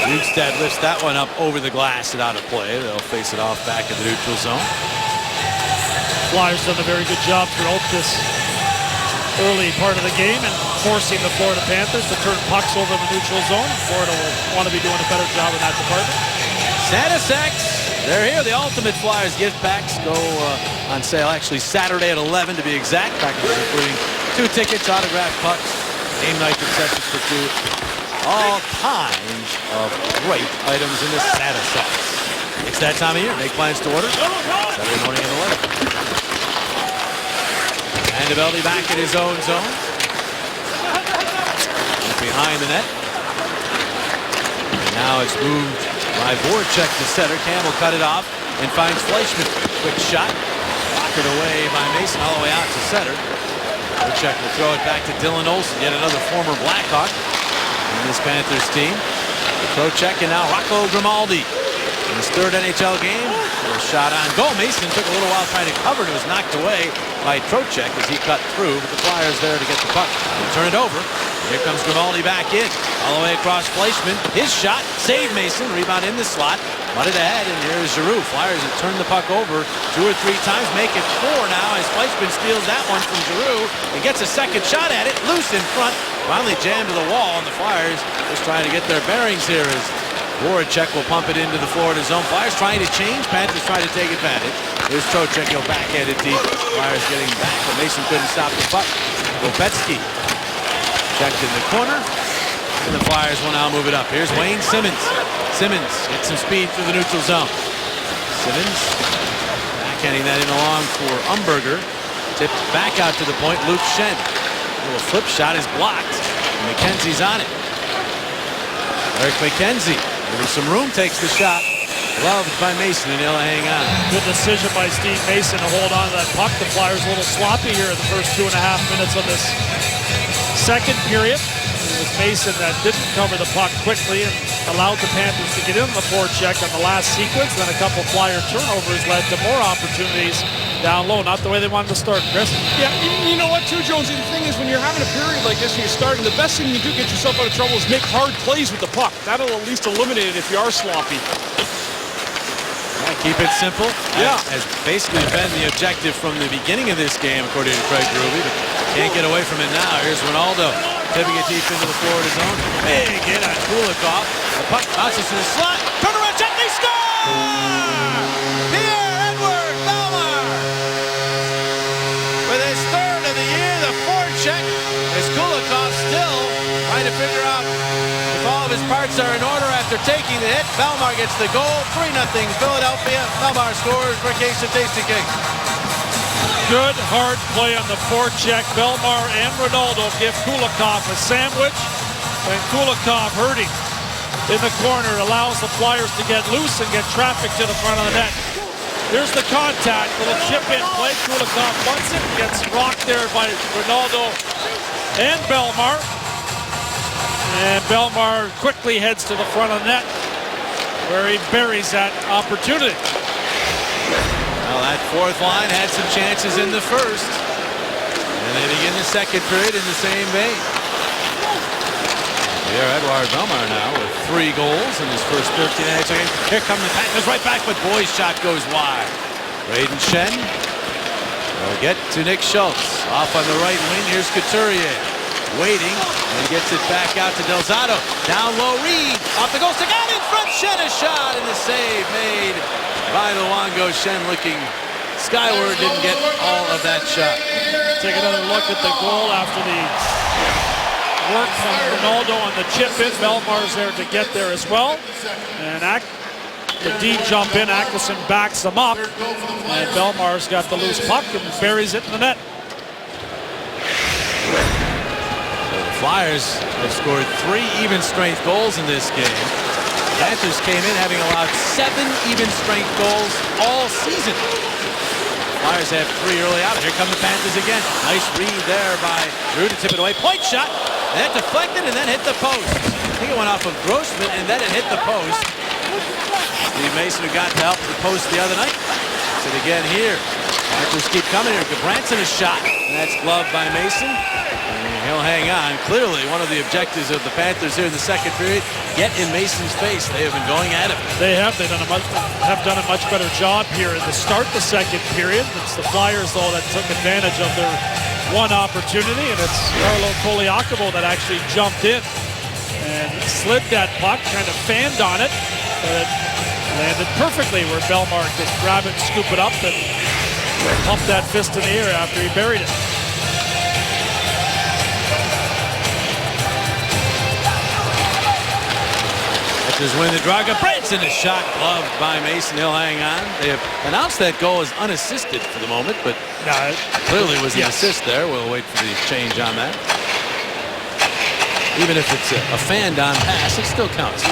Bjugstad lifts that one up over the glass and out of play. They'll face it off back in the neutral zone. Flyers done a very good job throughout this early part of the game and forcing the Florida Panthers to turn pucks over in the neutral zone. Florida will want to be doing a better job in that department. Santa Sex, they're here. The Ultimate Flyers gift packs go on sale actually Saturday at 11 to be exact. Packages including 2 tickets, autographed pucks, game night concessions for 2. All kinds of great items in the Santa Sex. It's that time of year. Make plans to order Saturday morning at 11. And Eovaldi back in his own zone. Behind the net. And now it's moved by Voracek to center. Campbell cut it off and finds Fleischmann. Quick shot. Rocketed away by Mason all the way out to center. Voracek will throw it back to Dylan Olsen, yet another former Blackhawk in this Panthers team. Voracek and now Rocco Grimaldi. In his 3rd NHL game, a shot on goal. Mason took a little while trying to cover it. It was knocked away by Trocheck as he cut through, but the Flyers there to get the puck. He'll turn it over. Here comes Grimaldi back in. All the way across Fleischmann. His shot. Save Mason. Rebound in the slot. Butted ahead, and here's Giroux. Flyers have turned the puck over 2 or 3 times. Make it 4 now as Fleischmann steals that one from Giroux and gets a second shot at it. Loose in front. Finally jammed to the wall, and the Flyers just trying to get their bearings here as Voracek will pump it into the Florida zone. Flyers trying to change. Panthers trying to take advantage. Here's Trocheck. He'll backhand it deep. Flyers getting back, but Mason couldn't stop the puck. Kopetsky checked in the corner. And the Flyers will now move it up. Here's Wayne Simmons. Simmons gets some speed through the neutral zone. Simmons backhanding that in along for Umberger. Tipped back out to the point. Luke Schenn. A little flip shot is blocked. And McKenzie's on it. Eric McKenzie, giving some room, takes the shot. Loved by Mason, and he'll hang on. Good decision by Steve Mason to hold on to that puck. The Flyers a little sloppy here in the first 2.5 minutes of this second period. It was Mason that didn't cover the puck quickly and allowed the Panthers to get in the forecheck on the last sequence. Then a couple Flyer turnovers led to more opportunities down low. Not the way they wanted to start, Chris. Yeah, you know what, too, Jonesy? The thing is, when you're having a period like this and you're starting, the best thing you do to get yourself out of trouble is make hard plays with the puck. That'll at least eliminate it if you are sloppy. Yeah, keep it simple. Yeah. Has basically been the objective from the beginning of this game, according to Craig Berube, but can't get away from it now. Here's Ronaldo. Tipping it deep into the Florida zone. Big hit on Kulikov. The puck bounces to the slot. Turn around, check, they score! Pierre-Edouard Bellemare. With his 3rd of the year, the forecheck is Kulikov still trying to figure out if all of his parts are in order after taking the hit. Bellemare gets the goal. 3-0 Philadelphia. Bellemare scores for Case of Tasty Cake. Good hard play on the forecheck. Belmar and Ronaldo give Kulikov a sandwich, and Kulikov hurting in the corner allows the Flyers to get loose and get traffic to the front of the net. Here's the contact, little chip in play. Kulikov wants it, gets rocked there by Ronaldo and Belmar. And Belmar quickly heads to the front of the net where he buries that opportunity. Well, that fourth line had some chances in the first. And they begin the second period in the same vein. Here, Edouard Belmar now with 3 goals in his first 13 minutes. Here come the Panthers right back, but Boy's shot goes wide. Braden Shen will get to Nick Schultz. Off on the right wing, here's Couturier. Waiting, and gets it back out to Delzato. Down low, Reed. Off the goal, Sagan in front. Shen a shot, and the save made by Luongo. Shen looking skyward, didn't get all of that shot. Take another look at the goal after the work from Ronaldo on the chip in. Belmar's there to get there as well. And the D jump in, Ackelson backs them up. And Belmar's got the loose puck and buries it in the net. Flyers have scored 3 even-strength goals in this game. Panthers came in having allowed 7 even-strength goals all season. Flyers have 3 early out. Here come the Panthers again. Nice read there by Drew to tip it away. Point shot. And that deflected and then hit the post. I think it went off of Grossman and then it hit the post. Steve Mason, who got to help the post the other night. It again here. Panthers keep coming here. Gabranson a shot. And that's gloved by Mason. He'll hang on. Clearly, one of the objectives of the Panthers here in the second period, get in Mason's face. They have been going at him. They have. They have done a much better job here to start the second period. It's the Flyers, though, that took advantage of their one opportunity, and it's Carlo Koliakovo that actually jumped in and slid that puck, kind of fanned on it, but it landed perfectly where Belmar could grab it, scoop it up, and pump that fist in the air after he buried it. Panthers win the draw. Branson is shot, gloved by Mason. He'll hang on. They have announced that goal as unassisted for the moment, but clearly was an assist there. We'll wait for the change on that. Even if it's a fanned-on pass, it still counts.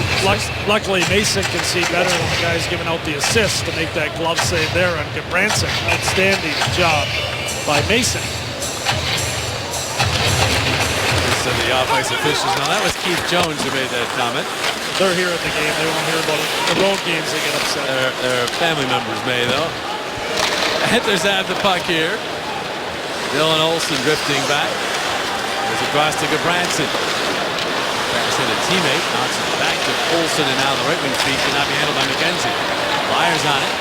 Luckily, Mason can see better than the guys giving out the assist to make that glove save there on Branson. Outstanding job by Mason. So the offensive officials. Now that was Keith Jones who made that comment. They're here at the game. They won't hear about it. The road games, they get upset. Their family members may, though. Panthers have the puck here. Dylan Olsen drifting back. Goes across to Gabranson. Gabranson, a teammate, knocks it back to Olsen, and now the right wing feet cannot be handled by McKenzie. Flyers on it.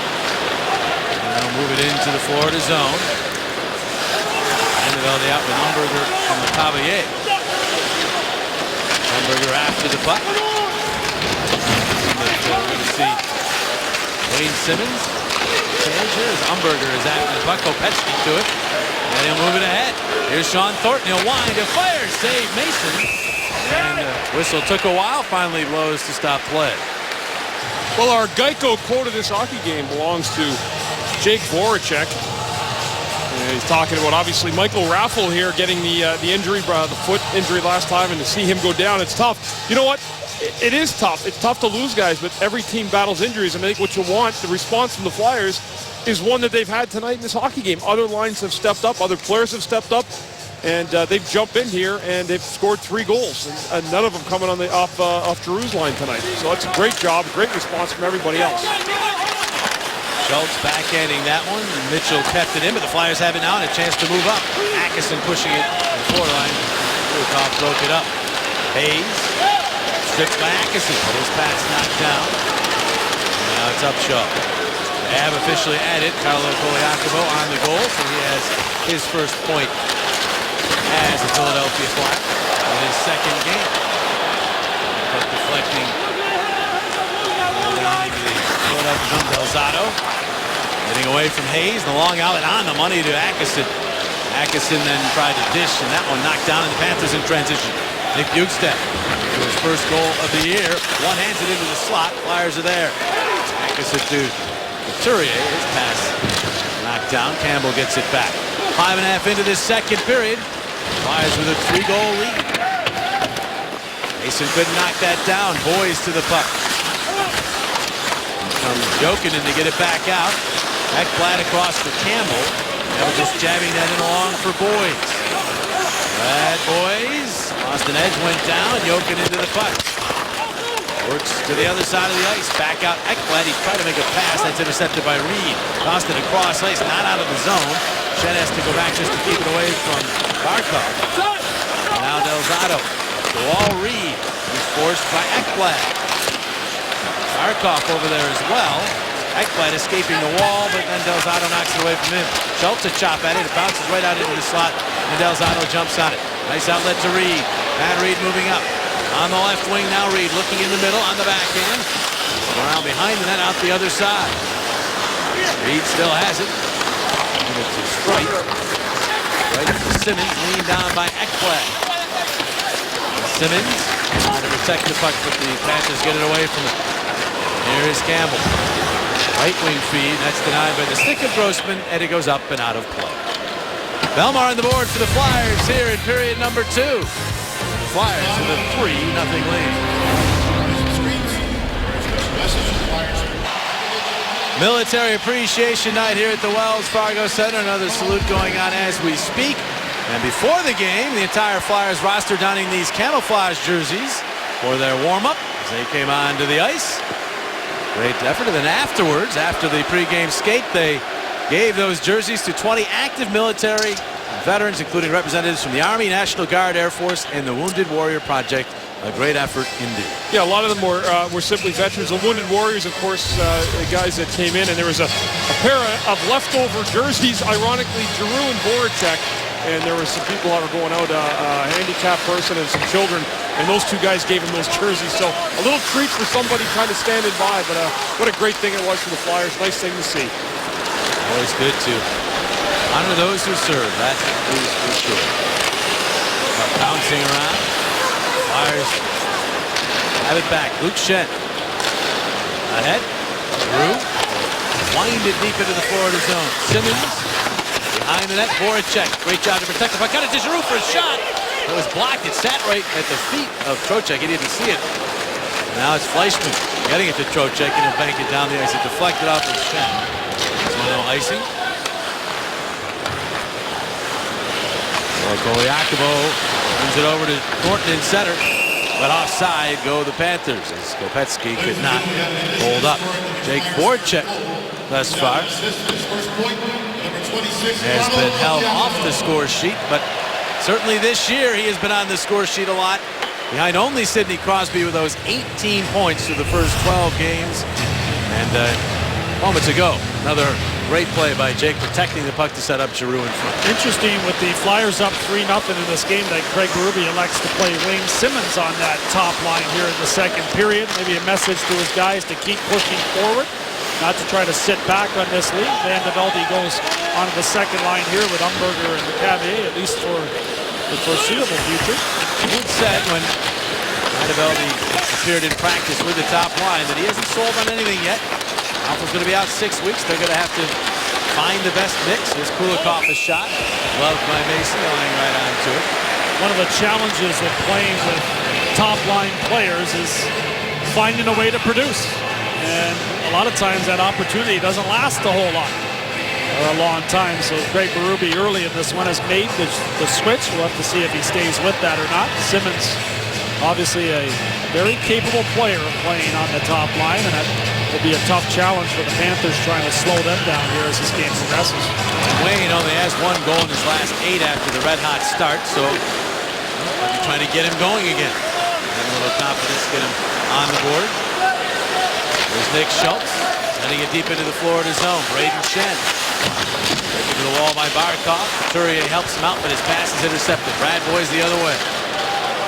And they'll move it into the Florida zone. And they'll out with Umberger from the Cavalier. Umberger after the puck. We're going to see Wayne Simmons change here as Umberger is after the puck. Kopetsky to it. And he'll move it ahead. Here's Sean Thornton. He'll wind and fire. Save Mason. And the whistle took a while. Finally blows to stop play. Well, our Geico quote of this hockey game belongs to Jake Voracek. He's talking about, obviously, Michael Raffle here getting the injury, the foot injury last time, and to see him go down, it's tough. You know what? It is tough. It's tough to lose guys, but every team battles injuries, and I think what you want, the response from the Flyers, is one that they've had tonight in this hockey game. Other lines have stepped up, other players have stepped up, and they've jumped in here, and they've scored 3 goals, and none of them coming on the off Giroux's line tonight. So it's a great job, great response from everybody else. Schultz backhanding that one, and Mitchell kept it in, but the Flyers have it now and a chance to move up. Atkinson pushing it to the floor line. Kulikov broke it up. Hayes stripped by Atkinson, but his pass knocked down. And now it's Upshaw. They have officially added Carlo Koliakovo on the goal, so he has his first point as a Philadelphia Flyer in his second game. But deflecting down into the Philadelphia zone. Delzato getting away from Hayes. The long outlet on the money to Atkinson. Atkinson then tried to dish, and that one knocked down, and the Panthers in transition. Nick Bjugstad to his first goal of the year. One hands it into the slot. Flyers are there. Atkinson to Couturier. His pass knocked down. Campbell gets it back. 5.5 into this second period. Flyers with a 3-goal lead. Mason couldn't knock that down. Boys to the puck. Comes Jokinen to get it back out. Ekblad across for Campbell. Campbell just jabbing that in along for Boys. Bad Boys. Lost an edge, went down. Jokinen into the puck. Works to the other side of the ice. Back out Ekblad. He tried to make a pass. That's intercepted by Reed. Tossed it across ice. Not out of the zone. Shen has to go back just to keep it away from Barkov. Now Delzato. The wall Reed. He's forced by Ekblad. Barkov over there as well. Ekblad escaping the wall, but then Delzato knocks it away from him. Schultz a chop at it. It bounces right out into the slot, and Delzato jumps on it. Nice outlet to Reed. Matt Reed moving up. On the left wing now, Reed looking in the middle on the backhand. Around behind and then out the other side. Reed still has it. And it's a strike. Right to Simmons, leaned down by Ekblad. Simmons trying to protect the puck, but the Panthers get it away from him. Here is Campbell. Right wing feed. That's denied by the stick of Grossman, and it goes up and out of play. Belmar on the board for the Flyers here in period number 2. The Flyers with a 3-0 lead. Military Appreciation Night here at the Wells Fargo Center. Another salute going on as we speak. And before the game, the entire Flyers roster donning these camouflage jerseys for their warm-up as they came onto the ice. Great effort. And then afterwards, after the pregame skate, they gave those jerseys to 20 active military veterans, including representatives from the Army, National Guard, Air Force, and the Wounded Warrior Project. A great effort indeed. Yeah, a lot of them were simply veterans. The Wounded Warriors, of course, the guys that came in, and there was a pair of leftover jerseys, ironically, Giroux and Voracek. And there were some people that were going out, a handicapped person and some children, and those two guys gave him those jerseys. So a little treat for somebody kind of standing by, but what a great thing it was for the Flyers. Nice thing to see. Always good to honor those who serve. That is for sure. Bouncing around. Flyers have it back. Luke Shen. Ahead. Drew. Wind it deep into the Florida zone. Simmons. Behind the net, Voracek. Great job to protect the puck. Got it to Giroux for a shot. It was blocked. It sat right at the feet of Trocheck. He didn't see it. Now it's Fleischmann getting it to Trocheck, and he'll bank it down the ice. It deflected off of Shen. So no icing. Koliakovo turns it over to Thornton in center. But offside go the Panthers as Kopetsky could not hold up. Jake Voracek thus far has been held off the score sheet, but certainly this year he has been on the score sheet a lot, behind only Sidney Crosby with those 18 points through the first 12 games. And moments ago, another great play by Jake protecting the puck to set up Giroux in front. Interesting with the Flyers up 3-0 in this game that Craig Berube elects to play Wayne Simmons on that top line here in the second period. Maybe a message to his guys to keep pushing forward, not to try to sit back on this lead. Van de Velde goes onto the second line here with Umberger and McCavier, at least for the foreseeable future. He said when Van de Velde appeared in practice with the top line that he hasn't sold on anything yet. Alpha's going to be out 6 weeks. They're going to have to find the best mix. Here's Kulikov a shot. Loved by Mason, going right on to it. One of the challenges of playing with top-line players is finding a way to produce. And a lot of times that opportunity doesn't last a whole lot or a long time. So Craig Berube early in this one has made the switch. We'll have to see if he stays with that or not. Simmons, obviously a very capable player of playing on the top line, and that will be a tough challenge for the Panthers trying to slow them down here as this game progresses. Wayne only has 1 goal in his last 8 after the red-hot start, so we'll be trying to get him going again. Having a little confidence, get him on the board. There's Nick Schultz, sending it deep into the Florida zone. Braden Shen. Taken to the wall by Barkov. Couturier helps him out, but his pass is intercepted. Brad Boy's the other way.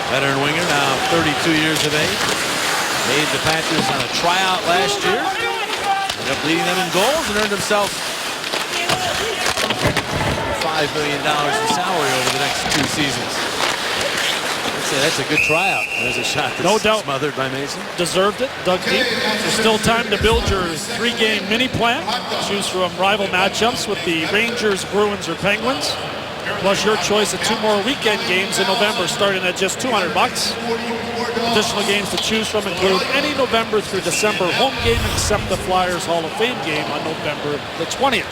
Veteran winger, now 32 years of age. Made the Panthers on a tryout last year. Ended up leading them in goals and earned himself $5 million in salary over the next 2 seasons. Let's say that's a good tryout. There's a shot that's No doubt. smothered by Mason. Deserved it, dug deep. There's still time to build your 3-game mini plan. Choose from rival matchups with the Rangers, Bruins, or Penguins. Plus your choice of 2 more weekend games in November starting at just $200. Additional games to choose from include any November through December home game except the Flyers Hall of Fame game on November the 20th.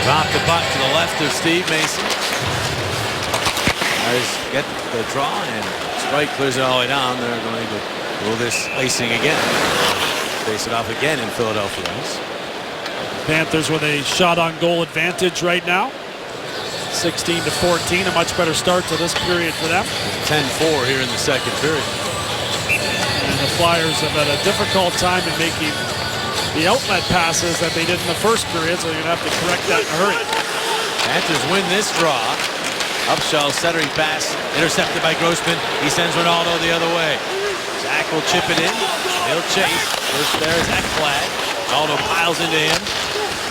Drop the puck to the left of Steve Mason. Flyers get the draw and Sprite clears it all the way down. They're going to do this icing again. Face it off again in Philadelphia. Panthers with a shot on goal advantage right now. 16-14, a much better start to this period for them. 10-4 here in the second period. And the Flyers have had a difficult time in making the outlet passes that they did in the first period, so you're going to have to correct that in a hurry. Panthers win this draw. Upshall centering pass intercepted by Grossman. He sends Ronaldo the other way. Zach will chip it in. He'll chase. First there is Ekblad. Ronaldo piles into him.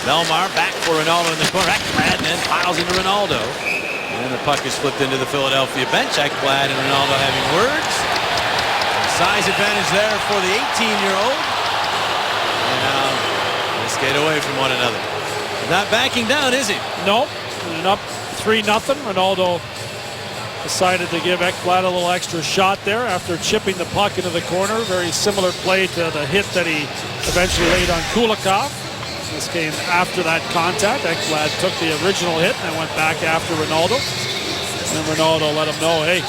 Belmar back for Ronaldo in the corner. Ekblad then piles into Ronaldo. And the puck is flipped into the Philadelphia bench. Ekblad and Ronaldo having words. Size advantage there for the 18-year-old. And now they skate away from one another. Not backing down, is he? No. And up 3-0. Ronaldo decided to give Ekblad a little extra shot there after chipping the puck into the corner. Very similar play to the hit that he eventually laid on Kulikov. This came after that contact. Ekblad took the original hit and went back after Ronaldo. And Ronaldo let him know, hey,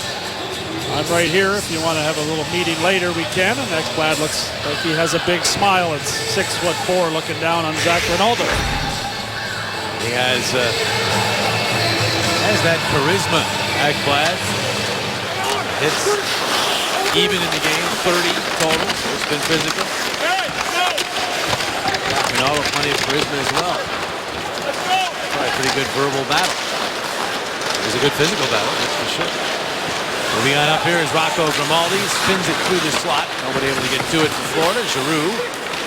I'm right here. If you want to have a little meeting later, we can. And Ekblad looks like he has a big smile. It's 6'4" looking down on Zach Ronaldo. He has that charisma. Ekblad hits even in the game, 30 total. It's been physical. Ronaldo plenty of charisma as well. Probably a pretty good verbal battle. It was a good physical battle, that's for sure. Moving on up here is Rocco Grimaldi. Spins it through the slot. Nobody able to get to it for Florida. Giroux.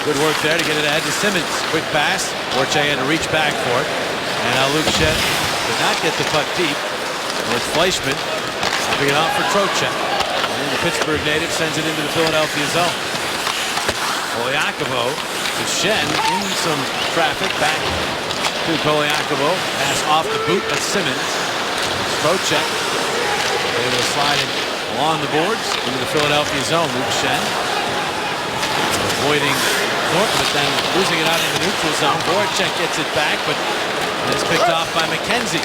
Good work there to get it ahead to Simmons. Quick pass. Borche had to reach back for it. And now Luke Shen did not get the puck deep. And it's Fleischmann popping it off for Trocheck. And the Pittsburgh native sends it into the Philadelphia zone. Koliakovo to Shen in some traffic. Back to Koliakovo. Pass off the boot of Simmons. Trocheck able to slide it along the boards into the Philadelphia zone. Luke Shen avoiding Thornton, but then losing it out in the neutral zone. Voracek gets it back, but it's picked off by McKenzie.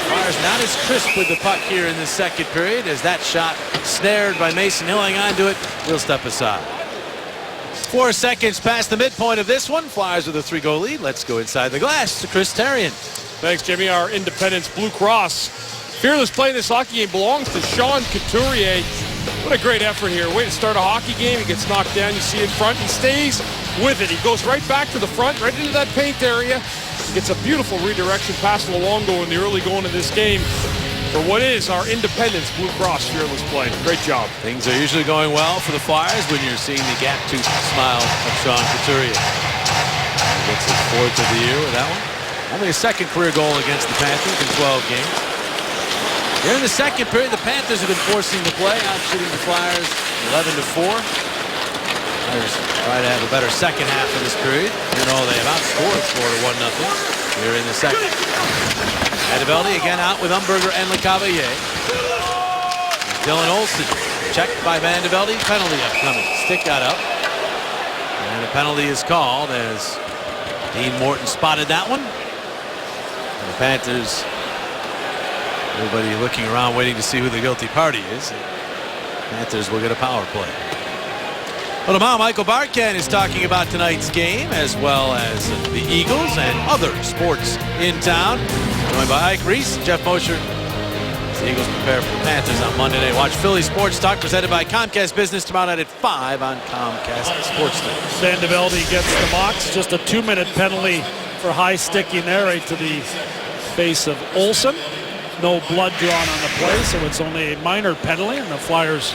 Flyers not as crisp with the puck here in the second period as that shot snared by Mason Hill. Hang on to it. We'll step aside. 4 seconds past the midpoint of this one. Flyers with a 3-goal lead. Let's go inside the glass to Chris Therien. Thanks, Jimmy. Our Independence Blue Cross fearless play in this hockey game belongs to Sean Couturier. What a great effort here. Way to start a hockey game. He gets knocked down. You see in front. He stays with it. He goes right back to the front, right into that paint area. He gets a beautiful redirection pass to Luongo in the early going of this game for what is our Independence Blue Cross fearless play. Great job. Things are usually going well for the Flyers when you're seeing the gap-toothed smile of Sean Couturier. He gets his 4th of the year with that one. Only a second career goal against the Panthers in 12 games. Here in the second period, the Panthers have been forcing the play, out-shooting the Flyers 11-4. Flyers try to have a better second half of this period. You know they have outscored Florida 1-0 here in the second. Adeveldi again out with Umberger and LeCavalier. Dylan Olsen checked by Vandeveldi. Penalty upcoming. Stick got up. And a penalty is called as Dean Morton spotted that one. And the Panthers, everybody looking around waiting to see who the guilty party is. Panthers will get a power play. Well, tomorrow Michael Barkan is talking about tonight's game as well as the Eagles and other sports in town. Joined by Ike Reese, Jeff Mosher. As the Eagles prepare for the Panthers on Monday night. Watch Philly Sports Talk presented by Comcast Business tomorrow night at 5 on Comcast Sports Net. Vandeveldi gets the box. Just a 2-minute penalty for high sticking there right to the face of Olsen. No blood drawn on the play, so it's only a minor penalty, and the Flyers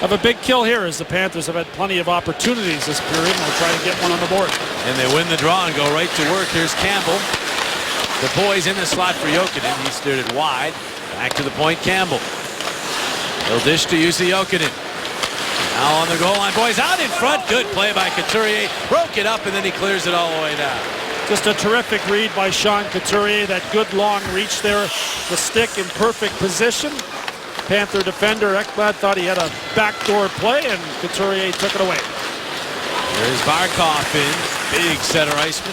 have a big kill here as the Panthers have had plenty of opportunities this period, and they'll try to get one on the board. And they win the draw and go right to work. Here's Campbell. The boys in the slot for Jokinen. He steered it wide. Back to the point, Campbell. He'll dish to Jussi Jokinen. Now on the goal line, boys out in front. Good play by Couturier. Broke it up, and then he clears it all the way down. Just a terrific read by Sean Couturier. That good long reach there. The stick in perfect position. Panther defender Ekblad thought he had a backdoor play, and Couturier took it away. There's Barkov in. Big center iceman.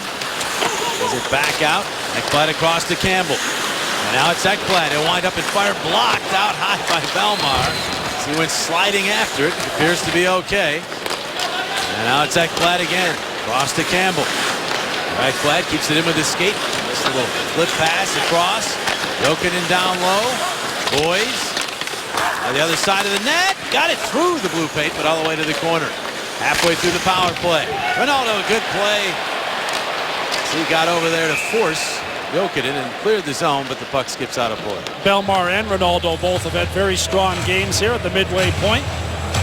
Does it back out. Ekblad across to Campbell. And now it's Ekblad. He'll wind up and fire, blocked out high by Bellemare. So he went sliding after it. It appears to be okay. And now it's Ekblad again. Across to Campbell. Ekblad keeps it in with his skate. This little flip pass across. Jokinen down low. Boys on the other side of the net. Got it through the blue paint, but all the way to the corner. Halfway through the power play. Ronaldo, a good play. So he got over there to force Jokinen and cleared the zone, but the puck skips out of play. Bellemare and Ronaldo both have had very strong games here at the midway point.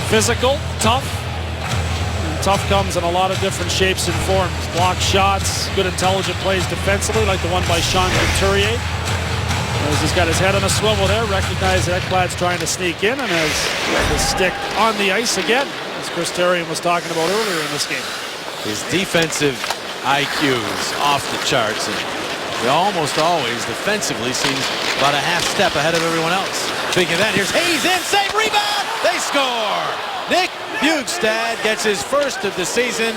Physical, tough. And tough comes in a lot of different shapes and forms. Block shots, good intelligent plays defensively, like the one by Sean Couturier. As he's got his head on a swivel there, recognize that Ekblad's trying to sneak in and has the stick on the ice again, as Chris Therien was talking about earlier in this game. His defensive IQ is off the charts, and he almost always defensively seems about a half step ahead of everyone else. Speaking of that, here's Hayes in, save, rebound, they score! Nick Bjugstad gets his first of the season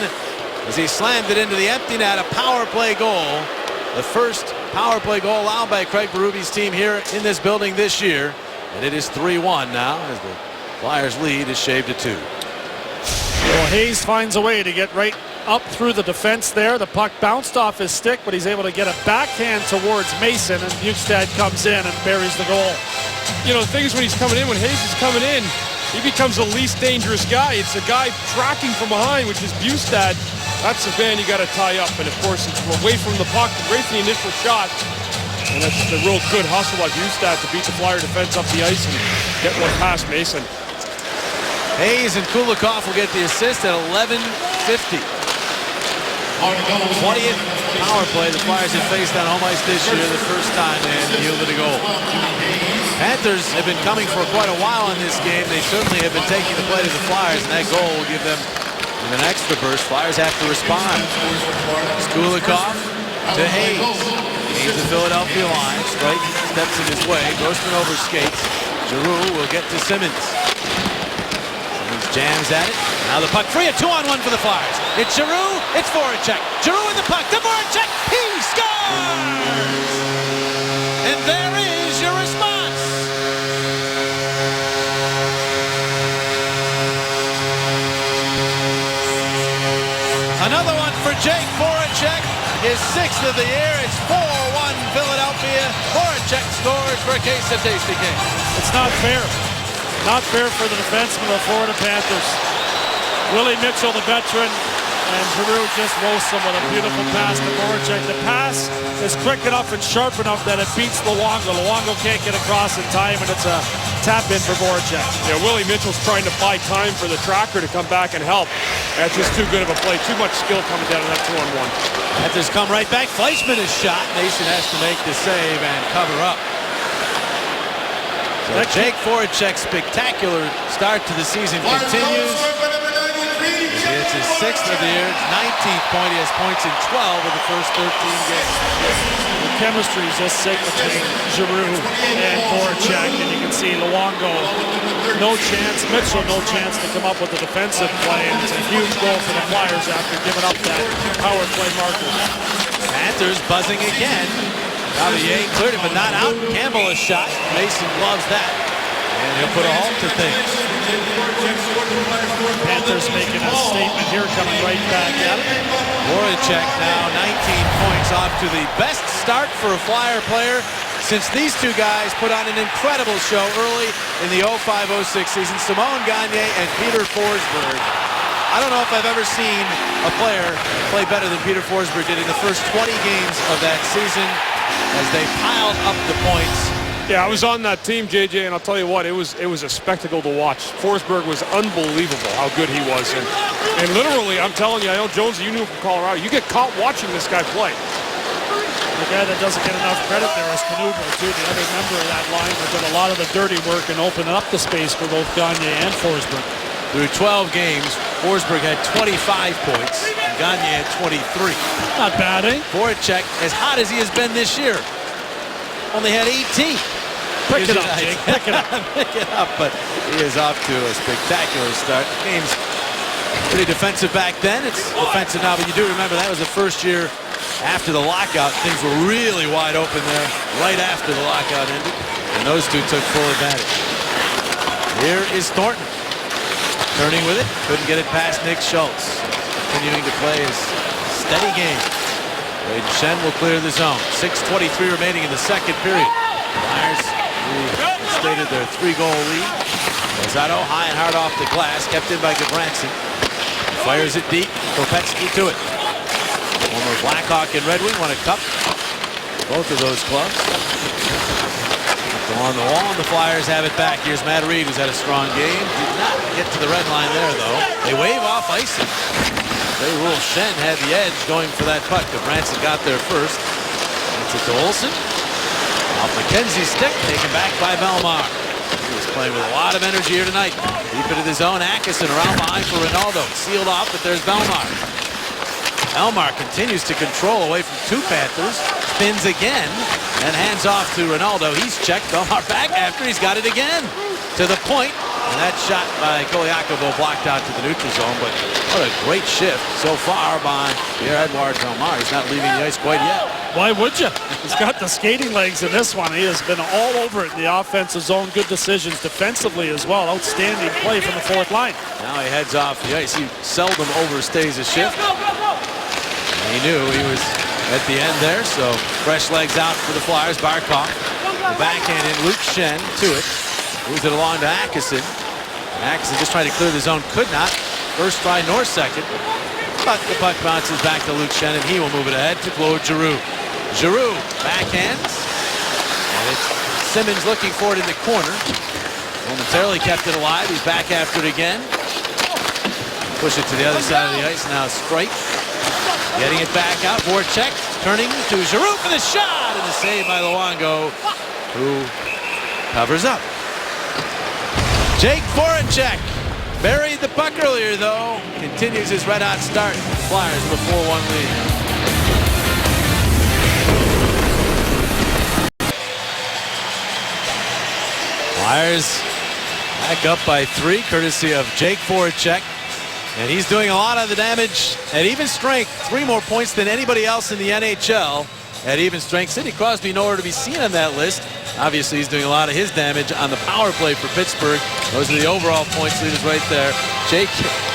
as he slammed it into the empty net, a power play goal. The first power play goal allowed by Craig Berube's team here in this building this year. And it is 3-1 now as the Flyers lead is shaved to 2. Well, Hayes finds a way to get right up through the defense there. The puck bounced off his stick, but he's able to get a backhand towards Mason, and Bjugstad comes in and buries the goal. You know, the thing is when he's coming in, when Hayes is coming in, he becomes the least dangerous guy. It's a guy tracking from behind, which is Bjugstad. That's the man you got to tie up. And, of course, it's away from the puck, away from the initial shot. And that's a real good hustle by Bjugstad to beat the Flyer defense up the ice and get one past Mason. Hayes and Kulikov will get the assist at 11:50. 20th power play the Flyers have faced on home ice this year, the first time they had yielded a goal. Panthers have been coming for quite a while in this game. They certainly have been taking the play to the Flyers, and that goal will give them an extra burst. Flyers have to respond. It's Kulikov to Hayes. Hayes the Philadelphia line. Strike steps in his way. Grossman over skates. Giroux will get to Simmons. Simmons jams at it. Now the puck free. A 2-on-1 for the Flyers. It's Giroux. It's Voracek. Giroux in the puck. To Voracek. He scores! And there is your response. Another one for Jake Voracek, his 6th of the year. It's 4-1 Philadelphia. Voracek scores for a case of Tasty King. It's not fair. Not fair for the defenseman of the Florida Panthers. Willie Mitchell, the veteran, and Giroux just roasts him with a beautiful pass to Voracek. The pass is quick enough and sharp enough that it beats Luongo. Luongo can't get across in time, and it's a tap in for Voracek. Yeah, Willie Mitchell's trying to buy time for the tracker to come back and help. That's just too good of a play. Too much skill coming down on that 2-on-1. Panthers come right back. Fleischmann is shot. Mason has to make the save and cover up. So Jake Voracek's spectacular start to the season continues. It's his 6th of the year. It's 19th point. He has points in 12 of the first 13 games. The chemistry is just sick between Giroux and Voracek, and you can see Luongo, no chance. Mitchell, no chance to come up with a defensive play, and it's a huge goal for the Flyers after giving up that power play marker. Panthers buzzing again. Javier cleared it, but not out. Campbell a shot. Mason gloves that. And he'll put a halt to things. Panthers making a statement here, coming right back at it. Voracek now 19 points off to the best start for a Flyer player since these two guys put on an incredible show early in the 05-06 season. Simon Gagne and Peter Forsberg. I don't know if I've ever seen a player play better than Peter Forsberg did in the first 20 games of that season as they piled up the points. Yeah, I was on that team, JJ, and I'll tell you what, it was a spectacle to watch. Forsberg was unbelievable how good he was. And literally, I'm telling you, I know, Jonesy, you knew from Colorado, you get caught watching this guy play. the guy that doesn't get enough credit there is Knuble, too, the other member of that line that did a lot of the dirty work and opened up the space for both Gagne and Forsberg. Through 12 games, Forsberg had 25 points, and Gagne had 23. Not bad, eh? Voracek, as hot as he has been this year, only had 18. Pick it up, Jake. Pick it up. Pick it up, but he is off to a spectacular start. The game's pretty defensive back then. It's defensive now, but you do remember that was the first year after the lockout. Things were really wide open there right after the lockout ended, and those two took full advantage. Here is Thornton. Turning with it, couldn't get it past Nick Schultz. Continuing to play his steady game. Braden Shen will clear the zone. 6:23 remaining in the second period. Flyers stated their 3-goal lead. Rosado high and hard off the glass, kept in by Gudbranson. Fires it deep. Kopetsky to it. Former Blackhawk and Red Wing won a cup. Both of those clubs. On the wall, and the Flyers have it back. Here's Matt Reed, who's had a strong game. Did not get to the red line there, though. They wave off icing. They rule Shen had the edge going for that puck. Branson got there first. It's it to Olsen. Off McKenzie's stick, taken back by Belmar. He's playing with a lot of energy here tonight. Deep into the zone, Atkinson around behind for Ronaldo. Sealed off, but there's Belmar. Belmar continues to control away from two Panthers. Spins again and hands off to Ronaldo. He's checked. Belmar back after he's got it again. To the point. And that shot by Koliakovo blocked out to the neutral zone. But what a great shift so far by Pierre-Edouard Belmar. He's not leaving the ice quite yet. Why would you? He's got the skating legs in this one. He has been all over it in the offensive zone. Good decisions defensively as well. Outstanding play from the fourth line. Now he heads off the ice. He seldom overstays a shift. He knew he was at the end there, so fresh legs out for the Flyers. Barkov, the backhand in, Luke Shen to it. Moves it along to Atkinson. Atkinson just trying to clear the zone, could not. First try nor second. But the puck bounces back to Luke Shen, and he will move it ahead to Claude Giroux. Giroux backhands. And it's Simmons looking for it in the corner. Momentarily kept it alive. He's back after it again. Push it to the other side of the ice. Now straight. Getting it back out. Voracek turning to Giroux for the shot. And the save by Luongo, who covers up. Jake Voracek buried the puck earlier, though. Continues his red-hot start. Flyers with a 4-1 lead. Flyers back up by 3, courtesy of Jake Voracek. And he's doing a lot of the damage at even strength. 3 more points than anybody else in the NHL at even strength. Sidney Crosby nowhere to be seen on that list. Obviously, he's doing a lot of his damage on the power play for Pittsburgh. Those are the overall points leaders right there. Jake,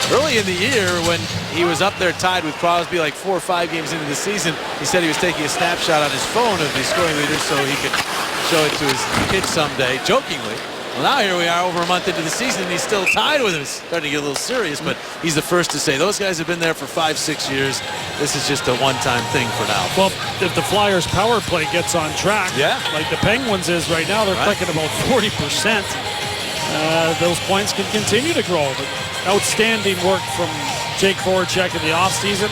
early in the year when he was up there tied with Crosby like 4 or 5 games into the season, he said he was taking a snapshot on his phone of the scoring leaders so he could show it to his kids someday, jokingly. Well, now here we are over a month into the season, and he's still tied with him. It's starting to get a little serious, but he's the first to say those guys have been there for 5-6 years. This is just a one-time thing for now. Well, if the Flyers' power play gets on track, yeah, like the Penguins is right now, they're clicking about 40%. Those points can continue to grow. But outstanding work from Jake Voracek in the offseason,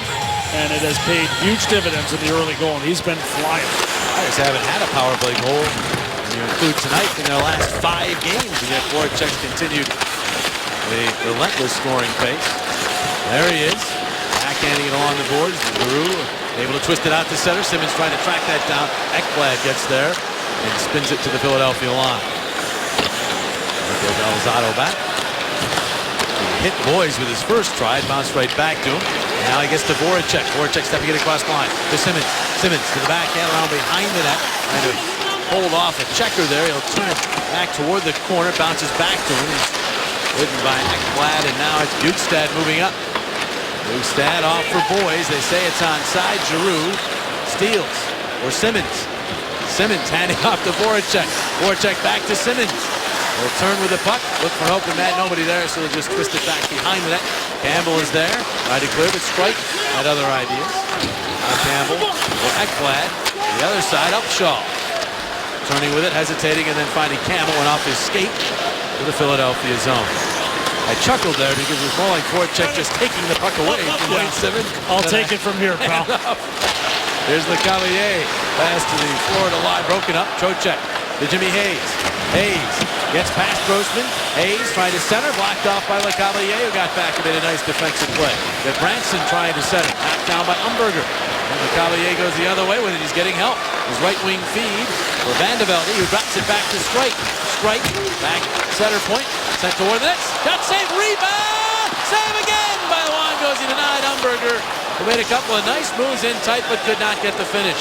and it has paid huge dividends in the early goal, and he's been flying. Flyers haven't had a power play goal. You include tonight in their last 5 games, and yet Voracek's continued the relentless scoring pace. There he is, backhanding it along the boards. Giroux able to twist it out to center. Simmons trying to track that down. Ekblad gets there and spins it to the Philadelphia line. There's Rosado back. He hit Boys with his first try, bounced right back to him. Now he gets to Voracek. Voracek stepping it across the line to Simmons. Simmons to the backhand around behind the net. Trying to hold off a checker there. He'll turn it back toward the corner. Bounces back to him. He's hidden by Ekblad, and now it's Bjugstad moving up. Bjugstad off for Boys. They say it's onside. Giroux steals for Simmons. Simmons handing off to Voracek. Voracek back to Simmons. He'll turn with the puck. Look for hope and Matt. Nobody there, so they'll just twist it back behind the net. Campbell is there. Tried to clear, but Strike had other ideas. Now Campbell for Ekblad. The other side, Upshaw. Turning with it, hesitating, and then finding Campbell and off his skate to the Philadelphia zone. I chuckled there because it was more like Voracek just taking the puck away from Wayne Simmons. I'll take it from here, pal. Here's LeCavalier. Pass to the Florida line, broken up. Trocheck to Jimmy Hayes. Hayes gets past Grossman. Hayes trying to center, blocked off by LeCavalier, who got back and made a nice defensive play. Got Branson trying to center, knocked down by Umberger. And LeCavalier goes the other way with it. He's getting help. His right wing feed for Van de Velde, who drops it back to Strike. Strike, back center point, sent toward the net. Got save, rebound! Save again by Luongos. He denied Umberger, who made a couple of nice moves in tight but could not get the finish.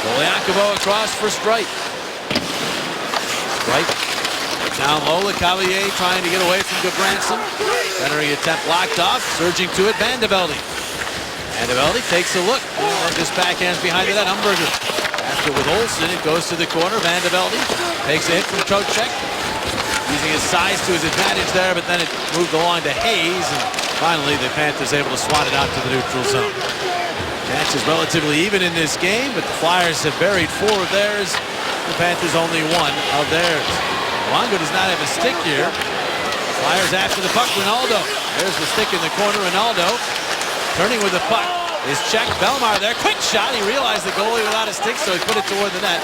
Koliakovo across for Strike. Strike down low. LeCavalier trying to get away from Gudbranson. Centering attempt blocked off. Surging to it, Van de Velde. Van de Velde takes a look. And just backhands behind it at Umberger. After with Olsen, it goes to the corner. Van de Velde takes a hit from Trocheck. Using his size to his advantage there, but then it moved along to Hayes. And finally, the Panthers able to swat it out to the neutral zone. Match is relatively even in this game, but the Flyers have buried 4 of theirs. The Panthers only 1 of theirs. Luongo does not have a stick here. Flyers after the puck. Ronaldo. There's the stick in the corner. Ronaldo turning with the puck is checked. Bellemare there. Quick shot. He realized the goalie without a stick, so he put it toward the net.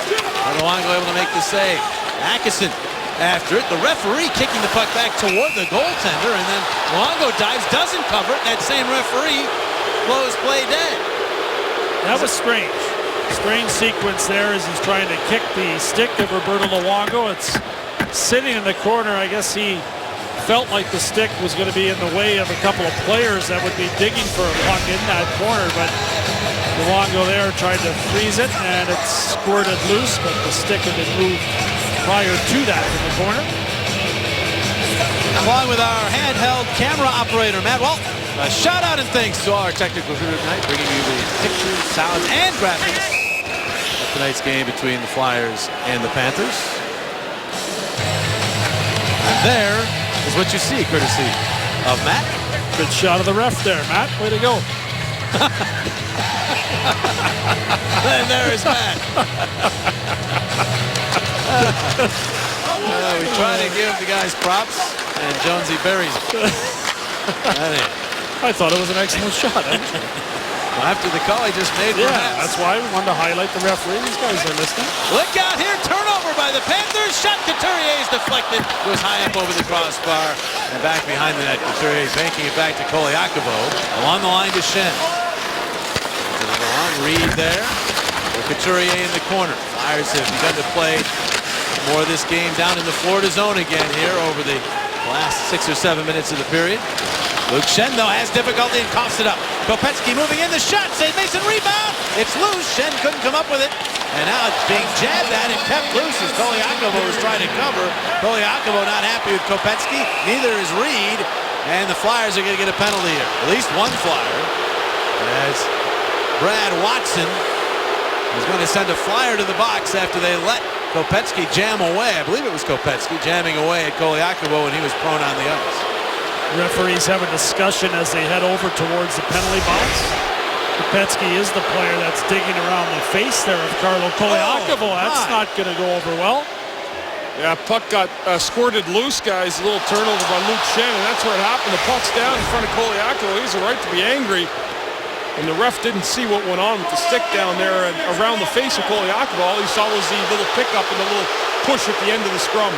And Luongo able to make the save. Atkinson after it. The referee kicking the puck back toward the goaltender, and then Luongo dives, doesn't cover it. That same referee blows play dead. That was strange. Strange sequence there as he's trying to kick the stick of Roberto Luongo. It's sitting in the corner. I guess he felt like the stick was going to be in the way of a couple of players that would be digging for a puck in that corner, but Luongo there tried to freeze it, and it squirted loose, but the stick had been moved prior to that in the corner. Along with our handheld camera operator, Matt Walton. A shout out and thanks to our technical crew tonight, bringing you the pictures, sounds, and graphics of tonight's game between the Flyers and the Panthers. And there is what you see, courtesy of Matt. Good shot of the ref there, Matt. Way to go. And there is Matt. We try to give the guys props, and Jonesy buries it. I thought it was an excellent shot. Well, after the call he just made, that's why we wanted to highlight the referee. These guys are listening. Look out here, turnover by the Panthers. Shot, Couturier is deflected. It was high up over the crossbar and back behind the net. Couturier banking it back to Koliakovo. Along the line to Schenn. A long read there. Couturier in the corner. Flyers have begun to play more of this game down in the Florida zone again here over the last 6 or 7 minutes of the period. Luke Schenn, though, has difficulty and coughs it up. Kopetsky moving in, the shot, St. Mason rebound. It's loose. Schenn couldn't come up with it. And now it's being jabbed at and kept loose as Koliakovo is trying to cover. Koliakovo not happy with Kopetsky. Neither is Reed. And the Flyers are going to get a penalty here. At least one Flyer. As Brad Watson is going to send a Flyer to the box after they let Kopetsky jam away. I believe it was Kopetsky jamming away at Koliakovo when he was prone on the ice. Referees have a discussion as they head over towards the penalty box. Kopetsky is the player that's digging around the face there of Carlo Koliakovo. That's not going to go over well. Yeah, puck got squirted loose, guys. A little turnover by Luke Schenn, and that's where it happened. The puck's down in front of Koliakovo. He's a right to be angry. And the ref didn't see what went on with the stick down there and around the face of Koliakovo. All he saw was the little pickup and the little push at the end of the scrum.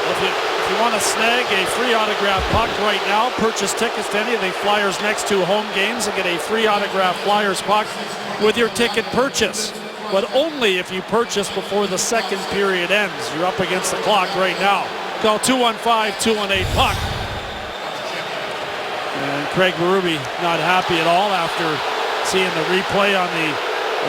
If you want to snag a free autographed puck right now, purchase tickets to any of the Flyers' next 2 home games and get a free autographed Flyers puck with your ticket purchase. But only if you purchase before the second period ends. You're up against the clock right now. Call 215-218-PUCK. And Craig Berube not happy at all after seeing the replay on the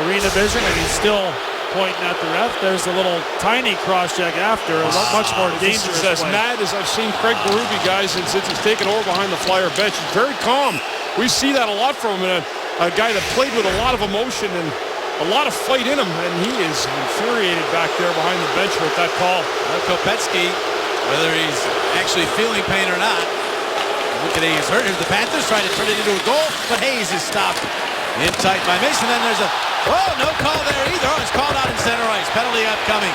arena vision, and he's still pointing at the ref. There's a little tiny cross-check after, a much more dangerous as play. mad as I've seen Craig Berube, guys, since he's taken over behind the Flyer bench. He's very calm. We see that a lot from him, and a guy that played with a lot of emotion and a lot of fight in him, and he is infuriated back there behind the bench with that call. Kopetsky, whether he's actually feeling pain or not, look at Hayes hurt. The Panthers trying to turn it into a goal, but Hayes is stopped in tight by Mason. Then there's no call there either. Oh, it's called out in center ice. Penalty upcoming.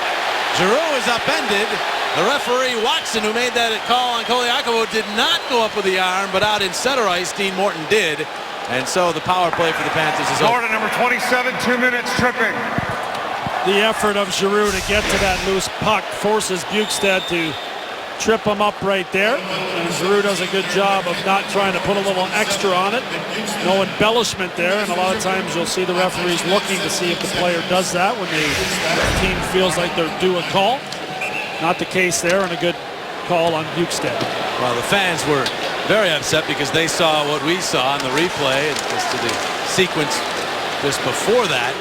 Giroux is upended. The referee, Watson, who made that call on Koliakovo, did not go up with the arm, but out in center ice, Dean Morton did. And so the power play for the Panthers is over. Florida number 27, 2 minutes tripping. the effort of Giroux to get to that loose puck forces Bjugstad to trip him up right there. And Giroux does a good job of not trying to put a little extra on it. No embellishment there, and a lot of times you'll see the referees looking to see if the player does that when the team feels like they're due a call. Not the case there, and a good call on Bjugstad. Well, the fans were very upset because they saw what we saw in the replay and just to the sequence just before that.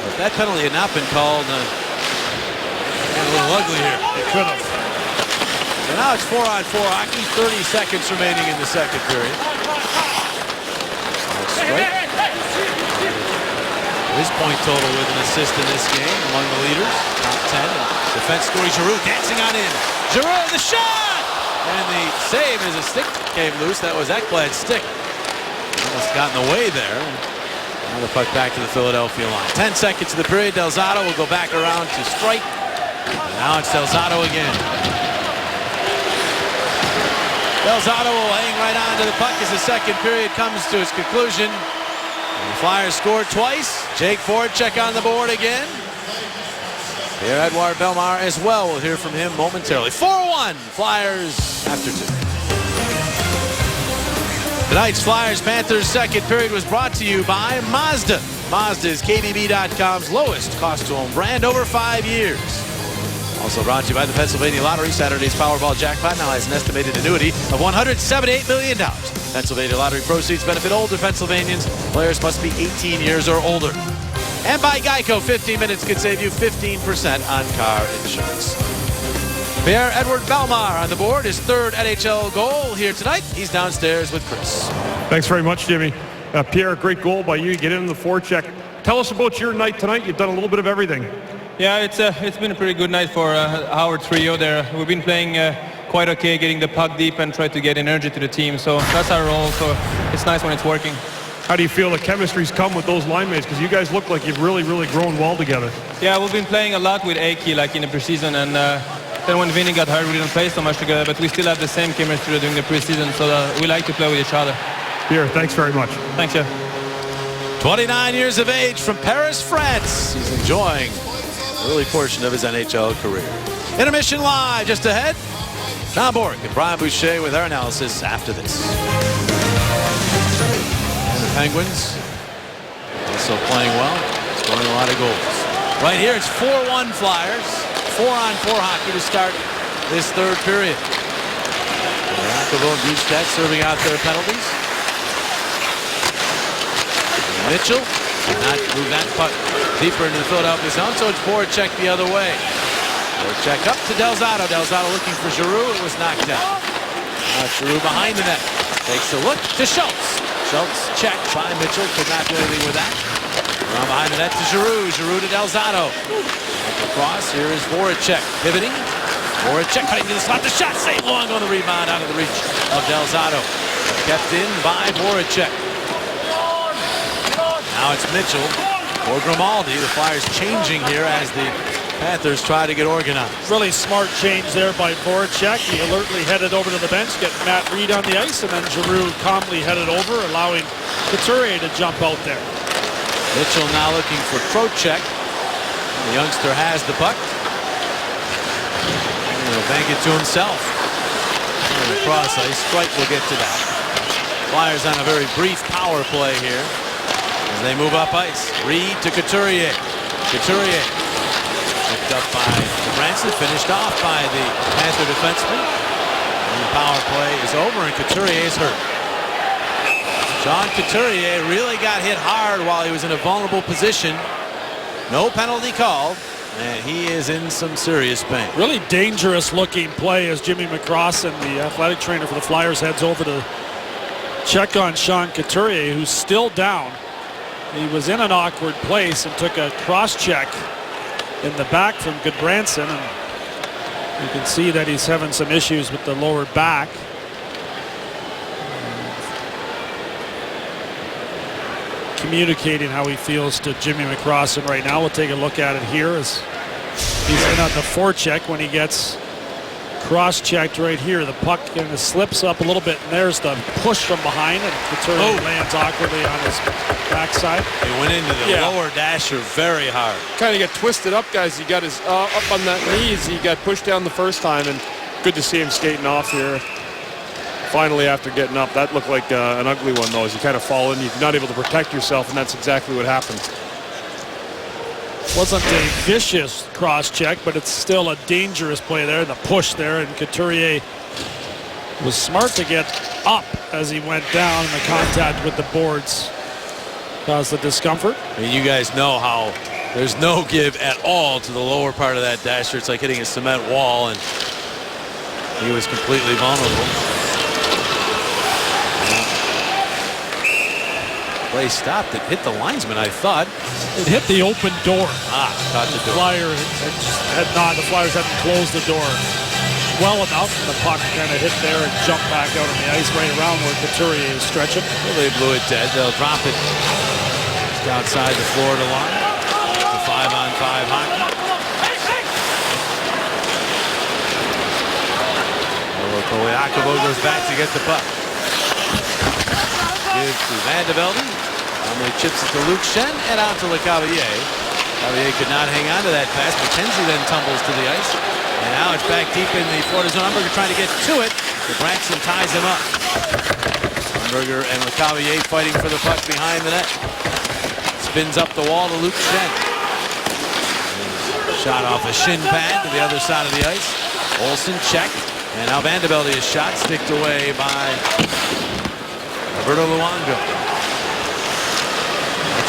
If that penalty had not been called, a little ugly here. It could have. So now it's 4-on-4 hockey, 30 seconds remaining in the second period. Straight. His point total with an assist in this game among the leaders. Top 10. Defense scoring. Giroux dancing on in. Giroux, the shot! And the save as a stick came loose. That was Ekblad's stick. Almost got in the way there. Now the puck back to the Philadelphia line. 10 seconds of the period. Del Zotto will go back around to strike. And now it's Del Zotto again. Del Zotto will hang right on to the puck as the second period comes to its conclusion. And the Flyers scored twice. Jake Voracek on the board again. Pierre-Edouard Bellemare as well. We'll hear from him momentarily. 4-1 Flyers after 2. Tonight's Flyers-Panthers second period was brought to you by Mazda. Mazda is KBB.com's lowest cost-to-own brand over 5 years. Also brought to you by the Pennsylvania Lottery. Saturday's Powerball jackpot now has an estimated annuity of $178 million. Pennsylvania Lottery proceeds benefit older Pennsylvanians. Players must be 18 years or older. And by Geico, 15 minutes could save you 15% on car insurance. Pierre-Edouard Bellemare on the board, his third NHL goal here tonight. He's downstairs with Chris. Thanks very much, Jimmy. Pierre, great goal by you. You get in the forecheck. Tell us about your night tonight. You've done a little bit of everything. Yeah, it's been a pretty good night for our trio there. We've been playing quite okay, getting the puck deep and try to get energy to the team. So that's our role. So it's nice when it's working. How do you feel the chemistry's come with those line mates? Because you guys look like you've really, really grown well together. Yeah, we've been playing a lot with Aki like in the preseason, and then when Vinny got hurt, we didn't play so much together, but we still have the same chemistry during the preseason, so we like to play with each other. Pierre, thanks very much. Thanks, Jeff. 29 years of age from Paris, France. He's enjoying the early portion of his NHL career. Intermission live just ahead. Tom Bork and Brian Boucher with our analysis after this. And the Penguins also playing well, scoring a lot of goals. Right here, it's 4-1 Flyers. 4-on-4 hockey to start this third period. Rakovo and Bjugstad serving out their penalties. Mitchell cannot move that puck deeper into the Philadelphia zone, so it's Voracek the other way. Voracek up to Del Zotto. Del Zotto looking for Giroux. It was knocked out. Now Giroux behind the net. Takes a look to Schultz. Schultz checked by Mitchell. Could not do anything with that. Around behind the net to Giroux. Giroux to Del Zotto. Across, here is Voracek pivoting. Voracek cutting to the slot. The shot saved long on the rebound out of the reach of Del Zotto. Kept in by Voracek. Now it's Mitchell or Grimaldi. The Flyers changing here as the Panthers try to get organized. Really smart change there by Voracek. He alertly headed over to the bench, getting Matt Reed on the ice, and then Giroux calmly headed over, allowing Couturier to jump out there. Mitchell now looking for Trocheck. The youngster has the puck. He'll bank it to himself. And across ice. Strike will get to that. Flyers on a very brief power play here as they move up ice. Reed to Couturier. Couturier picked up by Branson, finished off by the Panther defenseman. And the power play is over and Couturier is hurt. John Couturier really got hit hard while he was in a vulnerable position. No penalty called, and he is in some serious pain. Really dangerous looking play as Jimmy McCrossin, the athletic trainer for the Flyers, heads over to check on Sean Couturier, who's still down. He was in an awkward place and took a cross check in the back from Goodbranson, and you can see that he's having some issues with the lower back. Communicating how he feels to Jimmy McCrossin right now. We'll take a look at it here as he's in on the forecheck when he gets cross-checked right here. The puck kind of slips up a little bit, and there's the push from behind, and Couturier lands awkwardly on his backside. He went into the lower dasher very hard. Kind of got twisted up, guys. He got his up on that knees. He got pushed down the first time, and good to see him skating off here. Finally, after getting up, that looked like an ugly one, though, as you kind of fall in. You're not able to protect yourself, and that's exactly what happened. Wasn't a vicious cross-check, but it's still a dangerous play there. The push there, and Couturier was smart to get up as he went down, and the contact with the boards caused the discomfort. I mean, you guys know how there's no give at all to the lower part of that dasher. It's like hitting a cement wall, and he was completely vulnerable. Play stopped. It hit the linesman, I thought. It hit the open door. Caught the door. The Flyers hadn't closed the door well enough. The puck kind of hit there and jumped back out on the ice right around where Couturier is stretching. Well, they blew it dead. They'll drop it just outside the Florida line. The 5-on-5 hockey. Kolyakova goes back to get the puck. Gives to Van de Velde. Normally chips it to Luke Schenn and out to LeCavalier. LeCavalier could not hang on to that pass. McKenzie then tumbles to the ice. And now it's back deep in the Florida zone. Umberger trying to get to it. Braxton ties him up. Umberger and LeCavalier fighting for the puck behind the net. Spins up the wall to Luke Schenn. Shot off a shin pad to the other side of the ice. Olsen checked. And now Van de Velde is shot, sticked away by Roberto Luongo.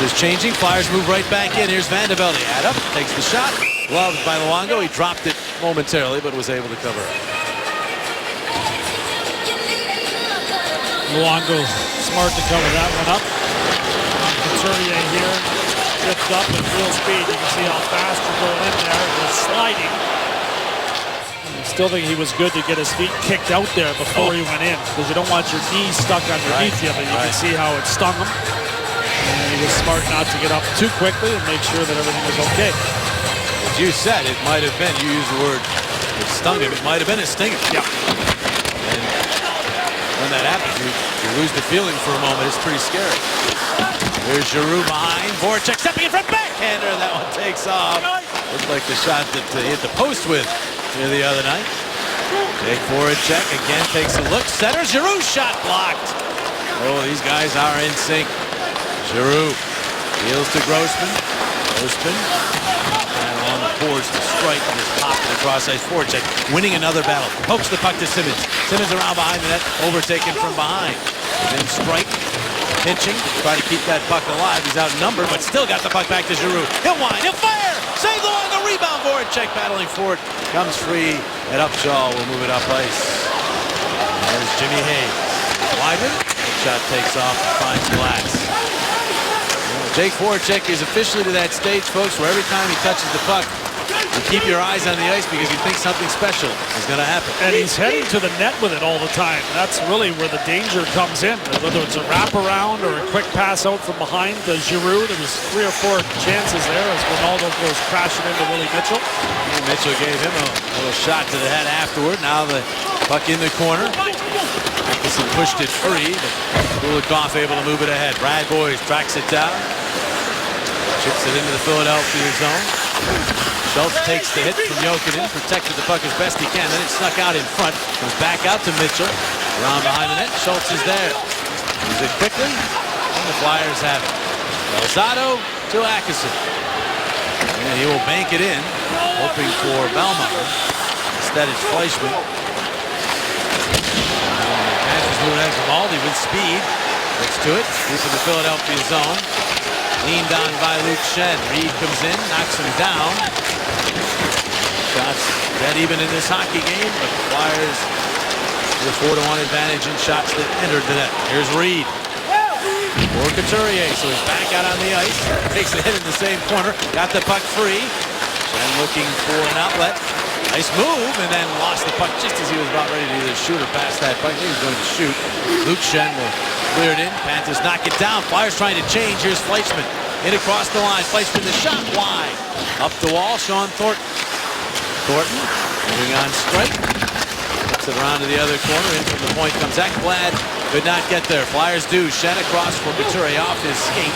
It's changing. Flyers move right back in. Here's Van de Velde. Add up, takes the shot. Gloved by Luongo. He dropped it momentarily, but was able to cover it. Luongo smart to cover that one up. Couturier here, tripped up at real speed. You can see how fast you're going in there. He's sliding. I still think he was good to get his feet kicked out there before he went in, because you don't want your knees stuck underneath you, but you can see how it stung him. And he was smart not to get up too quickly and make sure that everything was okay. As you said, it might have been, you used the word, it stung him. It might have been a stinger. Yeah. And when that happens, you lose the feeling for a moment. It's pretty scary. There's Giroux behind. Voracek stepping in front, backhander. That one takes off. Looked like the shot that he hit the post with here the other night. Jake Voracek again takes a look. Centers. Giroux shot blocked. Oh, these guys are in sync. Giroux deals to Grossman. Grossman and on the boards to strike and just popped it across ice. Voracek winning another battle. Pokes the puck to Simmons. Simmons around behind the net, overtaken from behind. Then strike, pinching, try to keep that puck alive. He's outnumbered, but still got the puck back to Giroux. He'll wind, he'll fire! Save the line, the rebound. Voracek battling for it. Comes free, and Upshaw will move it up ice. And there's Jimmy Hayes. Wideman, the shot takes off and finds glass. Jake Voracek is officially to that stage, folks, where every time he touches the puck, you keep your eyes on the ice because you think something special is going to happen. And he's heading to the net with it all the time. That's really where the danger comes in. Whether it's a wraparound or a quick pass out from behind to Giroux. There was 3 or 4 chances there as Ronaldo goes crashing into Willie Mitchell. Mitchell gave him a little shot to the head afterward. Now the puck in the corner. Atkinson pushed it free, but Kulikov able to move it ahead. Brad Boyes tracks it down. Chips it into the Philadelphia zone. Schultz takes the hit from Jokinen, protected the puck as best he can. Then it snuck out in front. Goes back out to Mitchell. Around behind the net. Schultz is there. Moves it quickly. And the Flyers have it. Elzado to Atkinson. And he will bank it in, hoping for Belmar. Instead it's Fleischmann. Passes moving out to Maldi with speed. Gets to it. Deep in the Philadelphia zone. Leaned on by Luke Schenn. Reed comes in, knocks him down. Shots dead even in this hockey game, but the Flyers with a 4-1 advantage in shots that entered the net. Here's Reed. For Couturier, so he's back out on the ice. Takes the hit in the same corner. Got the puck free. Schenn looking for an outlet. Nice move, and then lost the puck just as he was about ready to either shoot or pass that puck. He was going to shoot. Luke Schenn will clear it in. Panthers knock it down. Flyers trying to change. Here's Fleischmann. In across the line. Fleischmann the shot wide. Up the wall. Sean Thornton. Thornton moving on strike. it around to the other corner. In from the point comes Ekblad. Could not get there. Flyers do. Shen across for Couture off his skate.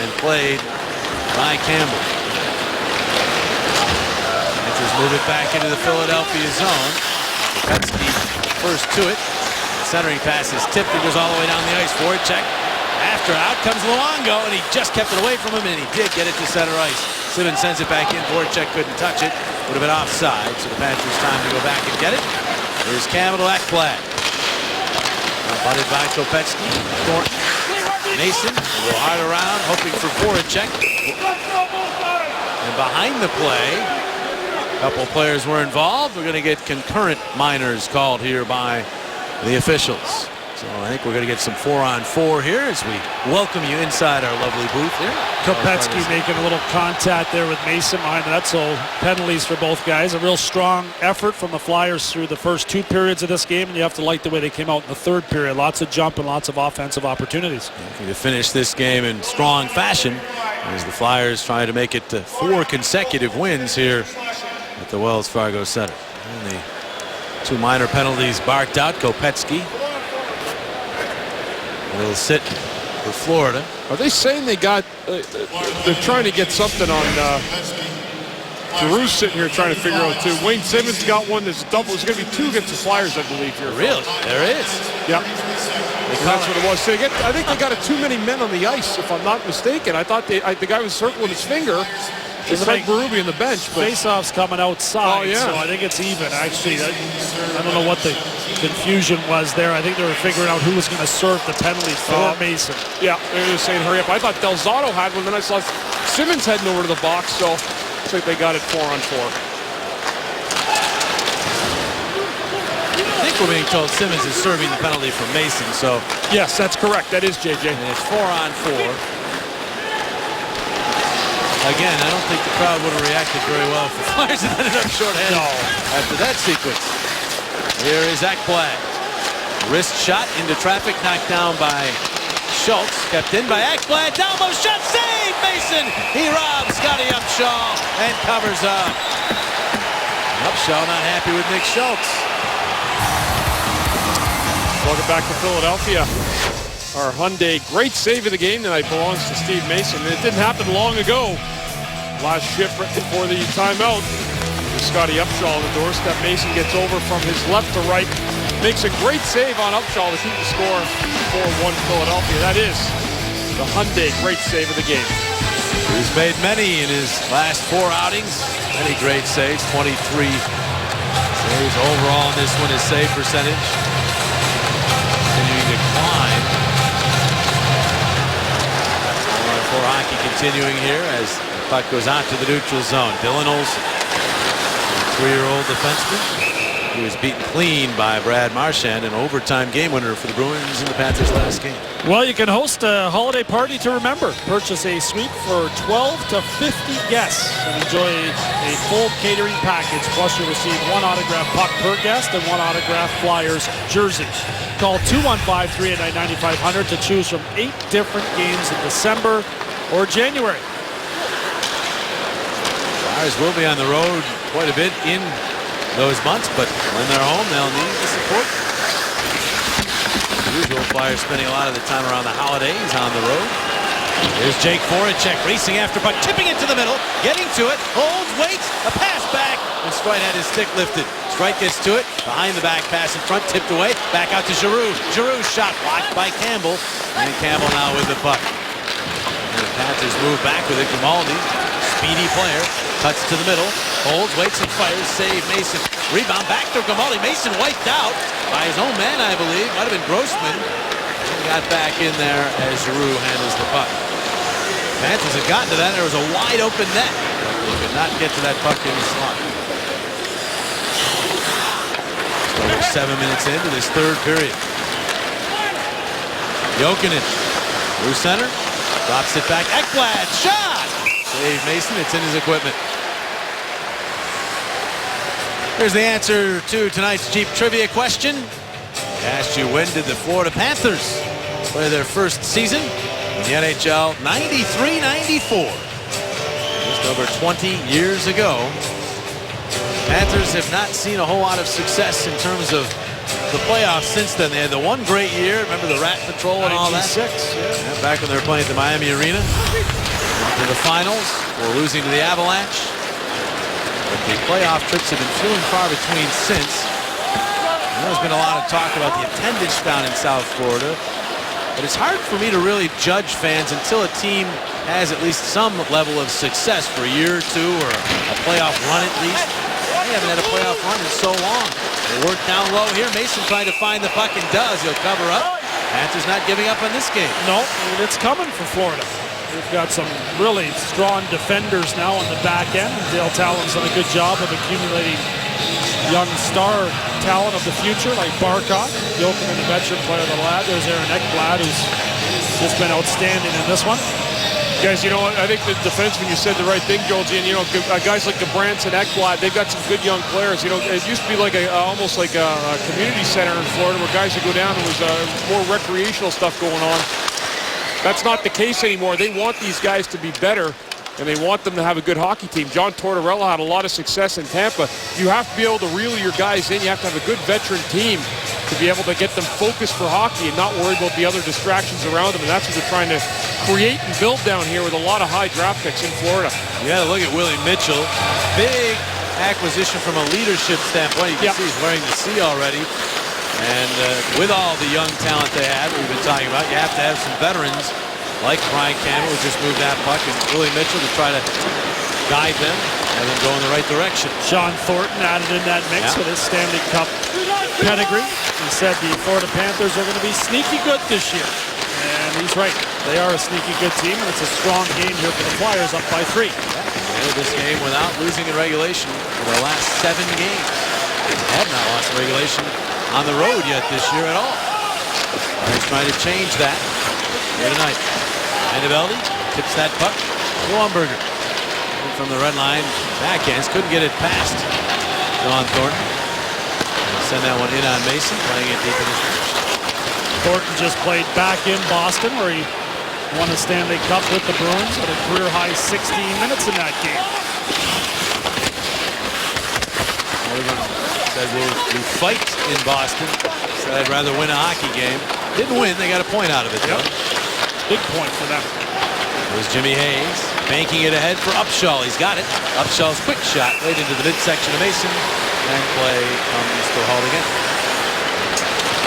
And played by Campbell. Panthers move it back into the Philadelphia zone. Kopecky first to it. Centering pass is tipped. It goes all the way down the ice. Voracek. After out comes Luongo, and he just kept it away from him, and he did get it to center ice. Simmons sends it back in. Voracek couldn't touch it. Would have been offside, so the Panthers time to go back and get it. Here's Campbell to Ekblad. Butted by Kopecky. Thornton. Mason will go hard around, hoping for Voracek. And behind the play, a couple players were involved. We're going to get concurrent minors called here by the officials. So I think we're going to get some 4-on-4 here as we welcome you inside our lovely booth here. Kopecky making a little contact there with Mason behind the net, so penalties for both guys. A real strong effort from the Flyers through the first 2 periods of this game, and you have to like the way they came out in the 3rd period. Lots of jump and lots of offensive opportunities. Looking to finish this game in strong fashion as the Flyers try to make it to 4 consecutive wins here at the Wells Fargo Center. And the 2 minor penalties barked out. Kopecky will sit for Florida. Are they saying they got, they're trying to get something on, Giroux's sitting here trying to figure out too. Wayne Simmons got one. There's a double. There's going to be 2 against the Flyers, I believe, here. Really? There is. Yeah. That's what it was. I think they got too many men on the ice, if I'm not mistaken. I thought the guy was circling his finger. It's like Berube on the bench. Face-off's coming outside, oh, yeah. so I think it's even. Actually, I don't know what the confusion was there. I think they were figuring out who was going to serve the penalties for Mason. Yeah, they were just saying hurry up. I thought Del Zotto had one, then I saw Simmons heading over to the box, so looks like they got it 4-on-4. I think we're being told Simmons is serving the penalty from Mason, so. Yes, that's correct. That is JJ. And it's 4-on-4. Again, I don't think the crowd would have reacted very well if the Flyers had ended up shorthanded after that sequence. Here is Ekblad. Wrist shot into traffic, knocked down by Schultz. Kept in by Ekblad. Download shot, save! Mason! He robs Scotty Upshaw and covers up. Upshaw not happy with Nick Schultz. Welcome back to Philadelphia. Our Hyundai great save of the game tonight belongs to Steve Mason. It didn't happen long ago. Last shift right before the timeout. Scotty Upshaw on the doorstep. Mason gets over from his left to right. Makes a great save on Upshaw to keep the score 4-1 Philadelphia. That is the Hyundai great save of the game. He's made many in his last 4 outings. Many great saves. 23 saves overall in this one. His save percentage continuing to climb. 4-on-4 hockey continuing here as the puck goes out to the neutral zone. Dylan Olsen, a 3-year-old defenseman. He was beaten clean by Brad Marchand, an overtime game winner for the Bruins in the Panthers' last game. Well, you can host a holiday party to remember. Purchase a suite for 12 to 50 guests and enjoy a full catering package. Plus, you'll receive 1 autographed puck per guest and 1 autographed Flyers jersey. Call 215-389-9500 to choose from 8 different games in December or January. Flyers will be on the road quite a bit in those months, but when they're home, they'll need the support. As usual, Flyers spending a lot of the time around the holidays on the road. Here's Jake Voracek racing after puck, tipping it to the middle, getting to it, holds, waits, a pass back, and Streit had his stick lifted. Streit gets to it, behind the back pass in front, tipped away, back out to Giroux. Giroux shot blocked by Campbell, and Campbell now with the puck. And the Panthers move back with it. Grimaldi, speedy player, cuts to the middle, holds, waits, and fires. Save Mason. Rebound back to Grimaldi. Mason wiped out by his own man, I believe. Might have been Grossman. He got back in there as Giroux handles the puck. Panthers had gotten to that. There was a wide open net. They could not get to that puck in the slot. So we're 7 minutes into this 3rd period. Jokinen through center. Drops it back. Ekblad. Shot! Save Mason. It's in his equipment. Here's the answer to tonight's Jeep Trivia question. I asked you, when did the Florida Panthers play their first season in the NHL? 93-94. Just over 20 years ago. Panthers have not seen a whole lot of success in terms of the playoffs since then. They had the one great year. Remember the Rat Patrol and all that? 96, yeah, back when they were playing at the Miami Arena. To the finals, or losing to the Avalanche. But the playoff trips have been few and far between since. There's been a lot of talk about the attendance down in South Florida. But it's hard for me to really judge fans until a team has at least some level of success for a year or two, or a playoff run at least. They haven't had a playoff run in so long. They work down low here. Mason trying to find the puck and does. He'll cover up. Panthers not giving up on this game. No, it's coming for Florida. We've got some really strong defenders now on the back end. Dale Talon's done a good job of accumulating young star talent of the future like Barkov. Jokinen, a veteran player of the lad. There's Aaron Ekblad, who's just been outstanding in this one. Guys, you know what? I think the defenseman, you said the right thing, Jolie. And, you know, guys like Gabrandt and Ekblad, they've got some good young players. You know, it used to be like almost like a community center in Florida where guys would go down and there was more recreational stuff going on. That's not the case anymore. They want these guys to be better, and they want them to have a good hockey team. John Tortorella had a lot of success in Tampa. You have to be able to reel your guys in. You have to have a good veteran team to be able to get them focused for hockey and not worry about the other distractions around them. And that's what they're trying to create and build down here with a lot of high draft picks in Florida. Yeah, look at Willie Mitchell. Big acquisition from a leadership standpoint. You can see he's wearing the C already. And with all the young talent they have, we've been talking about, you have to have some veterans like Brian Campbell, who just moved that puck, and Willie Mitchell to try to guide them and then go in the right direction. Sean Thornton added in that mix with his Stanley Cup pedigree. He said the Florida Panthers are going to be sneaky good this year. And he's right. They are a sneaky good team, and it's a strong game here for the Flyers, up by 3. Yeah, this game without losing in regulation for their last 7 games. They have not lost in regulation on the road yet this year at all. Flyers trying to change that here tonight. Andovelli tips that puck to Wamberger. From the red line, backhands, couldn't get it past John Thornton. Send that one in on Mason, playing it deep in his reach. Thornton just played back in Boston, where he won the Stanley Cup with the Bruins at a career-high 16 minutes in that game. Said we fight in Boston. Said I'd rather win a hockey game. Didn't win. They got a point out of it, though. Big point for them. There's Jimmy Hayes banking it ahead for Upshaw. He's got it. Upshaw's quick shot right into the midsection of Mason. And play still hauled again.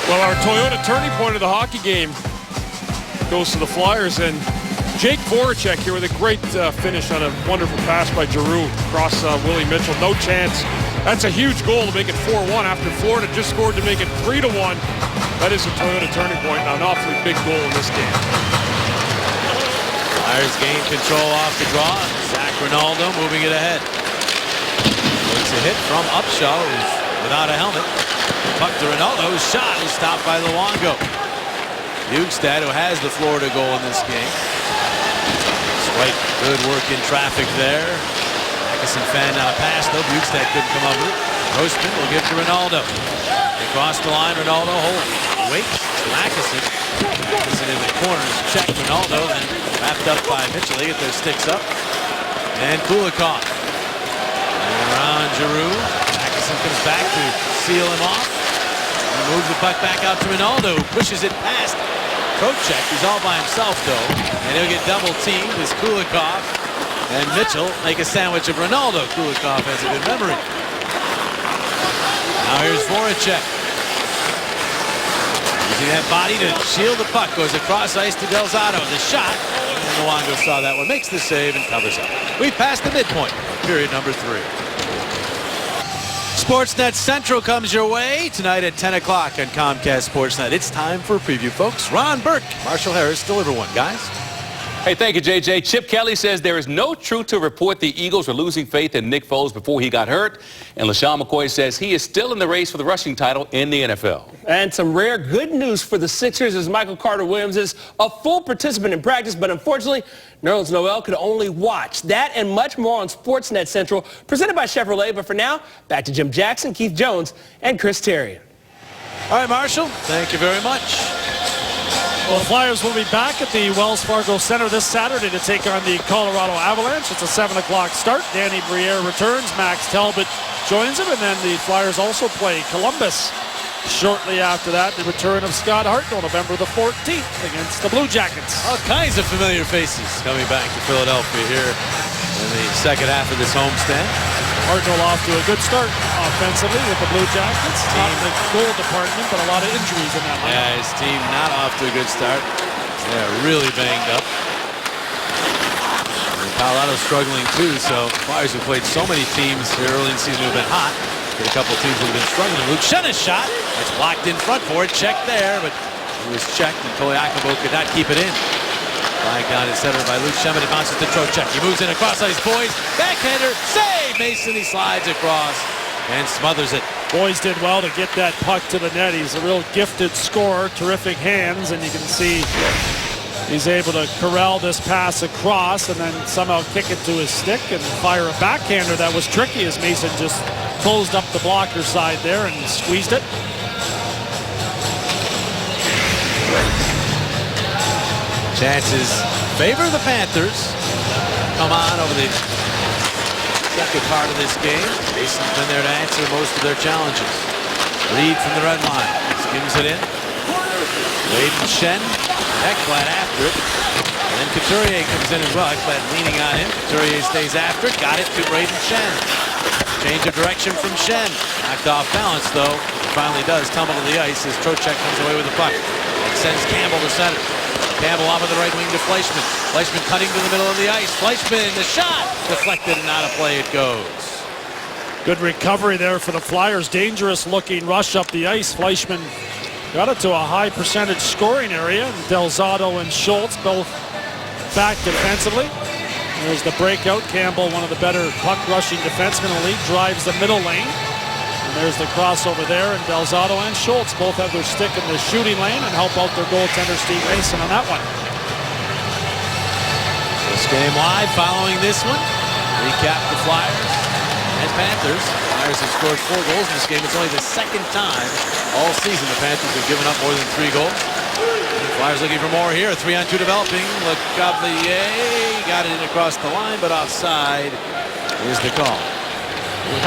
Well, our Toyota turning point of the hockey game goes to the Flyers, and Jake Voracek here with a great finish on a wonderful pass by Giroux across Willie Mitchell. No chance. That's a huge goal to make it 4-1 after Florida just scored to make it 3-1. That is a Toyota turning point. Now, an awfully big goal in this game. Flyers gain control off the draw. Zach Rinaldo moving it ahead. Takes a hit from Upshaw, who's without a helmet. Puck to Rinaldo, whose shot is stopped by Luongo. Bjugstad, who has the Florida goal in this game. Despite good work in traffic there. Atkinson fan now pass, though. Bjugstad couldn't come up with it. Grossman will give to Rinaldo. Across the line, Rinaldo holds. Waits to Atkinson. Atkinson in the corners. Check Rinaldo, then wrapped up by Mitchell. They get their sticks up. And Kulikov. And around Giroux. Atkinson comes back to seal him off. He moves the puck back out to Rinaldo, who pushes it past Trocheck. He's all by himself, though. And he'll get double teamed as Kulikov and Mitchell make a sandwich of Rinaldo. Kulikov has a good memory. Now here's Voracek. Using that body to shield the puck. Goes across ice to Del Zotto. The shot. And Luongo saw that one. Makes the save and covers up. We've passed the midpoint. Period number 3. Sportsnet Central comes your way tonight at 10 o'clock on Comcast Sportsnet. It's time for a preview, folks. Ron Burke, Marshall Harris, deliver one, guys. Hey, thank you, JJ. Chip Kelly says there is no truth to report the Eagles were losing faith in Nick Foles before he got hurt. And LaShawn McCoy says he is still in the race for the rushing title in the NFL. And some rare good news for the Sixers as Michael Carter-Williams is a full participant in practice, but unfortunately, Nerlens Noel could only watch. That and much more on Sportsnet Central, presented by Chevrolet. But for now, back to Jim Jackson, Keith Jones, and Chris Terry. All right, Marshall, thank you very much. Well, the Flyers will be back at the Wells Fargo Center this Saturday to take on the Colorado Avalanche. It's a 7 o'clock start. Danny Briere returns. Max Talbot joins him. And then the Flyers also play Columbus. Shortly after that, the return of Scott Hartnell, November the 14th against the Blue Jackets. All kinds of familiar faces coming back to Philadelphia here in the second half of this homestand. Hartnell off to a good start offensively with the Blue Jackets. Not in the goal department, but a lot of injuries in that line. Yeah, his team not off to a good start. They're really banged up. And Colorado's struggling too, so the Flyers have played so many teams here early in the season who have been hot. A couple of teams that have been struggling. Luke Schenn's shot. It's blocked in front for it. Checked there, but it was checked, and Koliakovo could not keep it in. Flag down in center by Luke Schenn. It bounces to Trocheck. He moves in across ice. Boys, backhander, save! Mason, he slides across and smothers it. Boys did well to get that puck to the net. He's a real gifted scorer, terrific hands, and you can see he's able to corral this pass across and then somehow kick it to his stick and fire a backhander that was tricky as Mason just closed up the blocker side there and squeezed it. Chances favor the Panthers. Come on over the second part of this game. Mason's been there to answer most of their challenges. Reed from the red line. Skims it in. Wade and Schenn. Ekblad after it. And then Couturier comes in as well. Ekblad leaning on him. Couturier stays after it. Got it to Braden Schenn. Change of direction from Schenn. Knocked off balance though. Finally does tumble to the ice as Trocheck comes away with the puck. And sends Campbell to center. Campbell off of the right wing to Fleischmann. Fleischmann cutting to the middle of the ice. Fleischmann, the shot! Deflected and out of play it goes. Good recovery there for the Flyers. Dangerous looking rush up the ice. Fleischmann got it to a high percentage scoring area. Delzato and Schultz both back defensively. There's the breakout. Campbell, one of the better puck rushing defensemen in the league, drives the middle lane. And there's the crossover there, and Delzato and Schultz both have their stick in the shooting lane and help out their goaltender Steve Mason on that one. This game live following this one. Recap the Flyers and Panthers. Flyers have scored 4 goals in this game. It's only the second time all season the Panthers have given up more than 3 goals. Flyers looking for more here. 3-on-2 developing. Lecavalier got it in across the line, but offside is the call.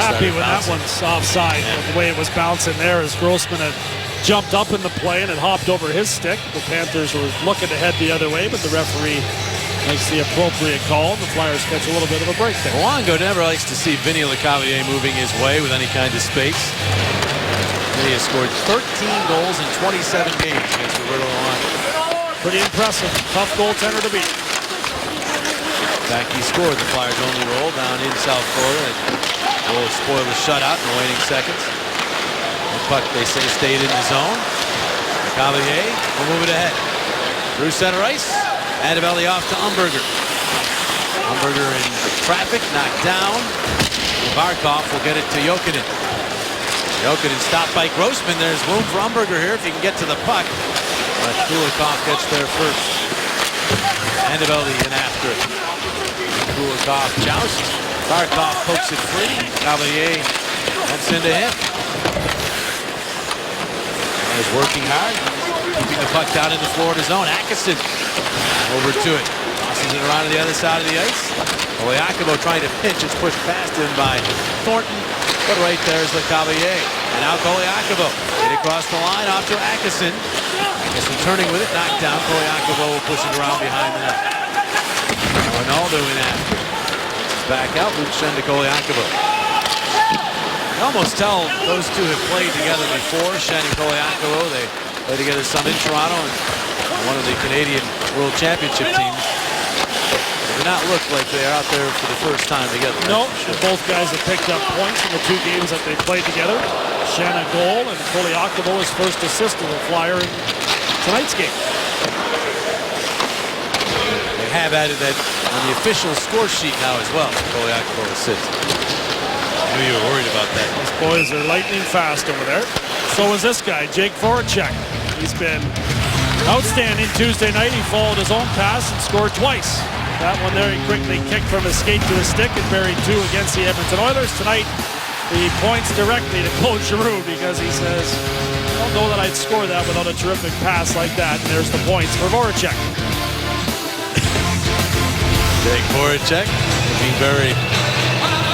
Happy when that one's offside. Yeah. The way it was bouncing there as Grossman had jumped up in the play and had hopped over his stick. The Panthers were looking to head the other way, but the referee makes the appropriate call. The Flyers catch a little bit of a break there. Luongo never likes to see Vinny Lecavalier moving his way with any kind of space. Vinny has scored 13 goals in 27 games against Roberto Luongo. Pretty impressive. Tough goaltender to beat. Back he scored the Flyers' only goal down in South Florida. Will spoil the shutout in the waning seconds. The puck, they say, stayed in the zone. Cavalier will move it ahead. Through center ice. Andavelli off to Umberger. Umberger in traffic, knocked down. Barkov will get it to Jokinen. Jokinen stopped by Grossman. There's room for Umberger here if he can get to the puck. But Kulikov gets there first. Andavelli in after it. Kulikov jousts. Barkov pokes it free. Cavalier jumps into him. He's working hard. Keeping the puck down in the Florida zone. Atkinson over to it. Tosses it around to the other side of the ice. Koliakovo trying to pinch. It's pushed past him by Thornton. But right there is Lecavalier. And now Koliakovo. Get across the line off to Atkinson. Atkinson turning with it. Knocked down. Koliakovo will push it around behind the net. Ronaldo in after. Back out, Luke Schenn to Koliakovo. You almost tell those two have played together before, Schenn and Koliakovo. They played together some in Toronto and one of the Canadian World Championship teams. They do not look like they are out there for the first time together. No, sure. Both guys have picked up points in the 2 games that they played together. Schenn a goal, and Koliakovo his first assist to the Flyer in tonight's game. They have added that on the official score sheet now as well. Koliakovo assists. I knew you were worried about that. These boys are lightning fast over there. So is this guy, Jake Voracek. He's been outstanding Tuesday night. He followed his own pass and scored twice. That one there, he quickly kicked from his skate to his stick and buried 2 against the Edmonton Oilers. Tonight, He points directly to Claude Giroux because he says, I don't know that I'd score that without a terrific pass like that. And there's the points for Voracek. Jake Voracek being very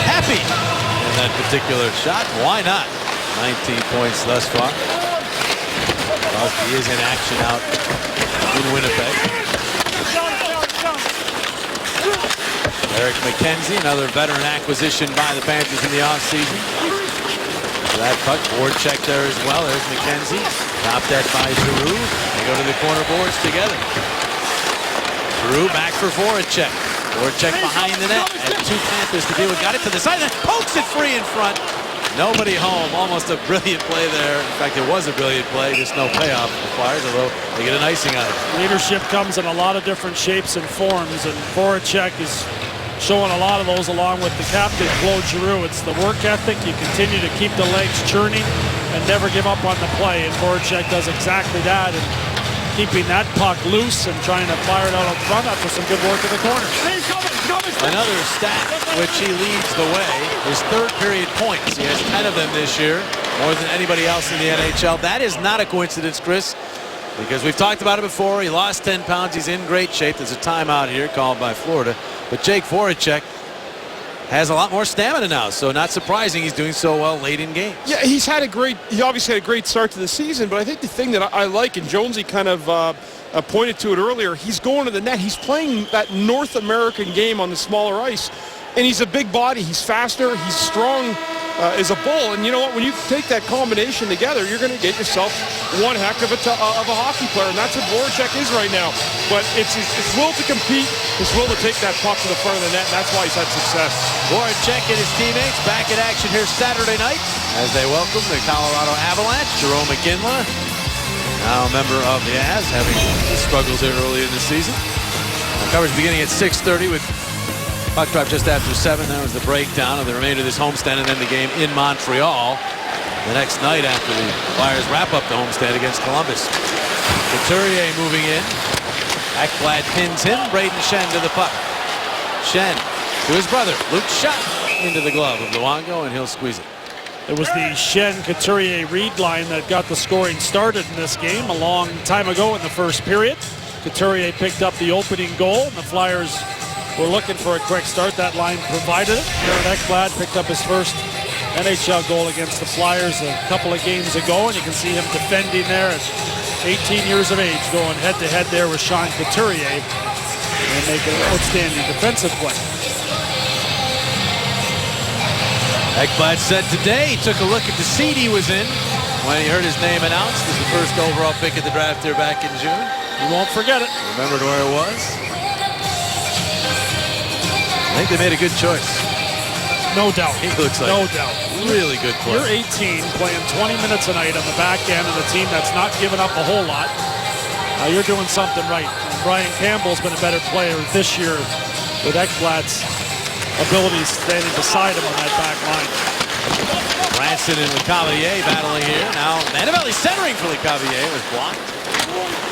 happy in that particular shot. Why not? 19 points thus far. Crosby is in action out in Winnipeg. Eric McKenzie, another veteran acquisition by the Panthers in the offseason. That puck, Voracek there as well. There's McKenzie. Top that by Giroux. They go to the corner boards together. Giroux back for Voracek. Voracek behind the net. And two Panthers to deal with. Got it to the side. And pokes it free in front. Nobody home. Almost a brilliant play there. In fact, it was a brilliant play. Just no payoff for the Flyers, although they get an icing on it. Leadership comes in a lot of different shapes and forms, and Voracek is showing a lot of those along with the captain, Claude Giroux. It's the work ethic. You continue to keep the legs churning and never give up on the play, and Voracek does exactly that, and keeping that puck loose and trying to fire it out up front after some good work in the corner. Another stat which he leads the way is third period points. He has 10 of them this year, more than anybody else in the NHL. That is not a coincidence, Chris, because we've talked about it before. He lost 10 pounds. He's in great shape. There's a timeout here called by Florida. But Jake Voracek has a lot more stamina now, so not surprising he's doing so well late in games. Yeah, he obviously had a great start to the season, but I think the thing that I like, and Jonesy kind of pointed to it earlier, he's going to the net. He's playing that North American game on the smaller ice, and he's a big body. He's faster. He's strong as a bull. And you know what? When you take that combination together, you're going to get yourself one heck of a hockey player, and that's what Voracek is right now. But it's his will to compete, his will to take that puck to the front of the net, and that's why he's had success. Voracek and his teammates back in action here Saturday night as they welcome the Colorado Avalanche. Jerome McGinley, now a member of the Avs, having struggled here early in the season. Coverage beginning at 6:30 with puck drop just after 7. That was the breakdown of the remainder of this homestand, and then the game in Montreal the next night after the Flyers wrap up the homestand against Columbus. Couturier moving in. Ekblad pins him. Braden Shen to the puck. Shen to his brother. Luke shot into the glove of Luongo, and he'll squeeze it. It was the Shen-Couturier Reed line that got the scoring started in this game a long time ago in the first period. Couturier picked up the opening goal, and the Flyers were looking for a quick start. That line provided it. Aaron Ekblad picked up his first NHL goal against the Flyers a couple of games ago, and you can see him defending there at 18 years of age, going head-to-head there with Sean Couturier and making an outstanding defensive play. Ekblad said today he took a look at the seat he was in when he heard his name announced as the first overall pick of the draft here back in June. You won't forget it. Remembered where it was. I think they made a good choice. No doubt. He looks like no doubt. Really good play. You're 18, playing 20 minutes a night on the back end of a team that's not giving up a whole lot. You're doing something right. And Brian Campbell's been a better player this year with Ekblad's abilities standing beside him on that back line. Branson and LeCavalier battling here. Now Mandavelli centering for LeCavalier was blocked.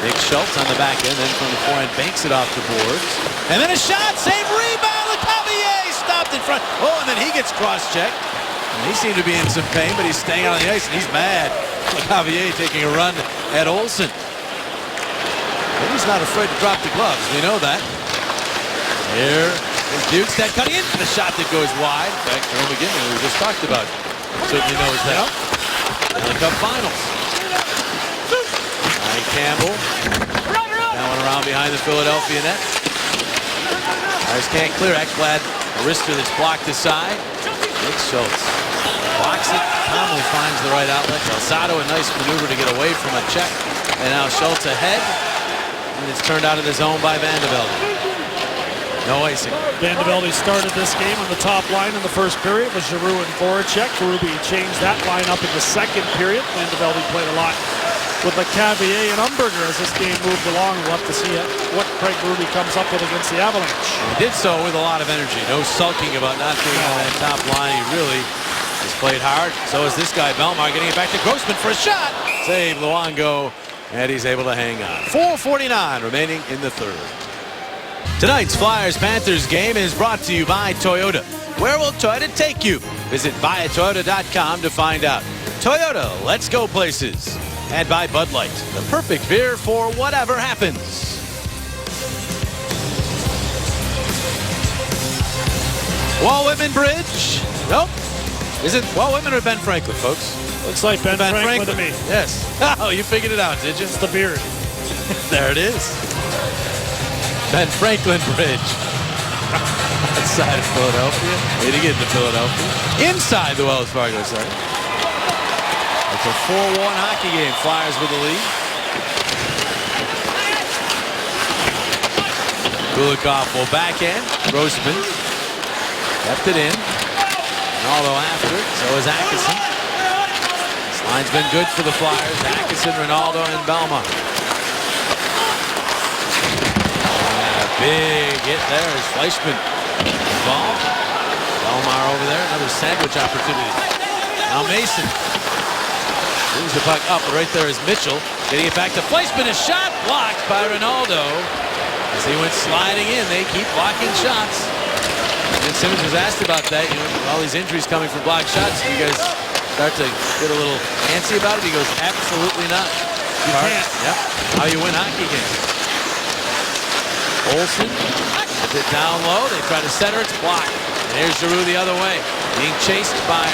Nick Schultz on the back end, then from the forehand banks it off the boards. And then a shot, save, rebound, LeCavalier stopped in front. Oh, and then he gets cross-checked. And he seemed to be in some pain, but he's staying out on the ice, and he's mad. LeCavalier taking a run at Olsen. And he's not afraid to drop the gloves. We know that. Here is Bjugstad cutting in for the shot that goes wide. In fact, Jerome McGinley, who we just talked about, certainly knows that. Stanley Cup Finals. Ryan Campbell. That one around behind the Philadelphia net. Flyers can't clear. Ekblad, a wrister that's blocked aside. Nick Schultz blocks it. Calmly finds the right outlet. Alzado, a nice maneuver to get away from a check. And now Schultz ahead. And it's turned out of the zone by Vandevelde. No icing. Vandevelde started this game on the top line in the first period with Giroux and Voracek. Ruby changed that line up in the second period. Vandevelde played a lot with LeCavalier and Umberger as this game moved along. We'll have to see what Craig Ruby comes up with against the Avalanche. He did so with a lot of energy. No sulking about not being on that top line. He really has played hard. So is this guy, Belmar, getting it back to Grossman for a shot. Save Luongo, and he's able to hang on. 4:49 remaining in the third. Tonight's Flyers-Panthers game is brought to you by Toyota. Where will Toyota take you? Visit buyatoyota.com to find out. Toyota, let's go places. And by Bud Light, the perfect beer for whatever happens. Wall Whitman Bridge. Nope. Is it Wall Whitman or Ben Franklin, folks? Looks like Ben Franklin to me. Yes. Oh, you figured it out, did you? It's the beard. There it is. Ben Franklin Bridge. Outside of Philadelphia. Way to get into Philadelphia. Inside the Wells Fargo Center. It's a 4-1 hockey game. Flyers with the lead. Kulikov will backhand. Grossman left it in. Ronaldo after it. So is Atkinson. This line's been good for the Flyers. Atkinson, Ronaldo, and Belmont. Big hit there is Fleischmann involved. Belmar over there. Another sandwich opportunity. Now Mason. Moves the puck up. Right there is Mitchell. Getting it back to Fleischmann. A shot blocked by Ronaldo. As he went sliding in, they keep blocking shots. And Simmons was asked about that. You know, all these injuries coming from blocked shots. You guys start to get a little antsy about it? He goes, absolutely not. You can't. Yep. How you win hockey games. Olsen gets it down low. They try to center. It's blocked. And here's Giroux the other way. Being chased by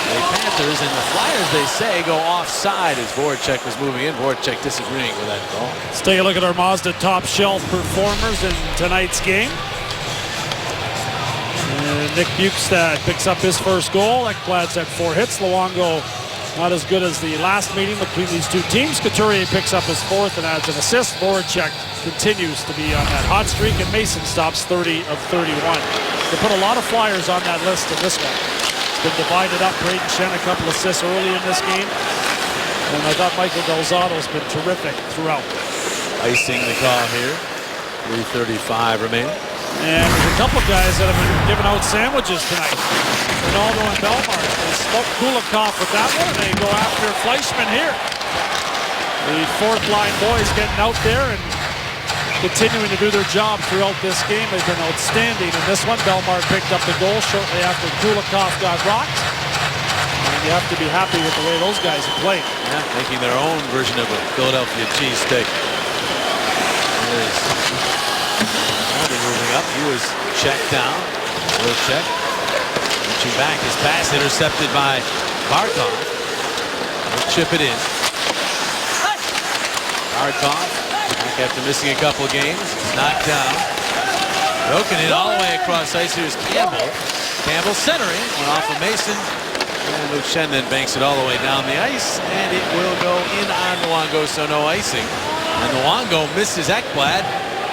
the Panthers. And the Flyers, they say, go offside as Voracek was moving in. Voracek disagreeing with that call. Let's take a look at our Mazda top shelf performers in tonight's game. Nick Bukestad picks up his first goal. Ekblad's had 4 hits. Luongo not as good as the last meeting between these two teams. Couturier picks up his 4th and adds an assist. Voracek continues to be on that hot streak, and Mason stops 30 of 31. They put a lot of Flyers on that list in this one. It's been divided up. Braden Shen, a couple assists early in this game. And I thought Michael Del Zotto's been terrific throughout. Icing the call here. 3:35 remaining. And there's a couple guys that have been giving out sandwiches tonight. Ronaldo and Belmar. They smoke Kulikov with that one, and they go after Fleischmann here. The 4th line boys getting out there and continuing to do their job throughout this game. They've been outstanding in this one. Belmar picked up the goal shortly after Kulikov got rocked. And you have to be happy with the way those guys have played. Yeah, making their own version of a Philadelphia cheesesteak. Moving up, he was checked down. Voracek reaching back. His pass intercepted by Barkov. He'll chip it in. Barkov, back after missing a couple of games, is knocked down. Broken it all the way across ice. Here's Campbell. Campbell centering, went off of Mason. And Luke Shen then banks it all the way down the ice, and it will go in on Luongo, so no icing. And Luongo misses Ekblad.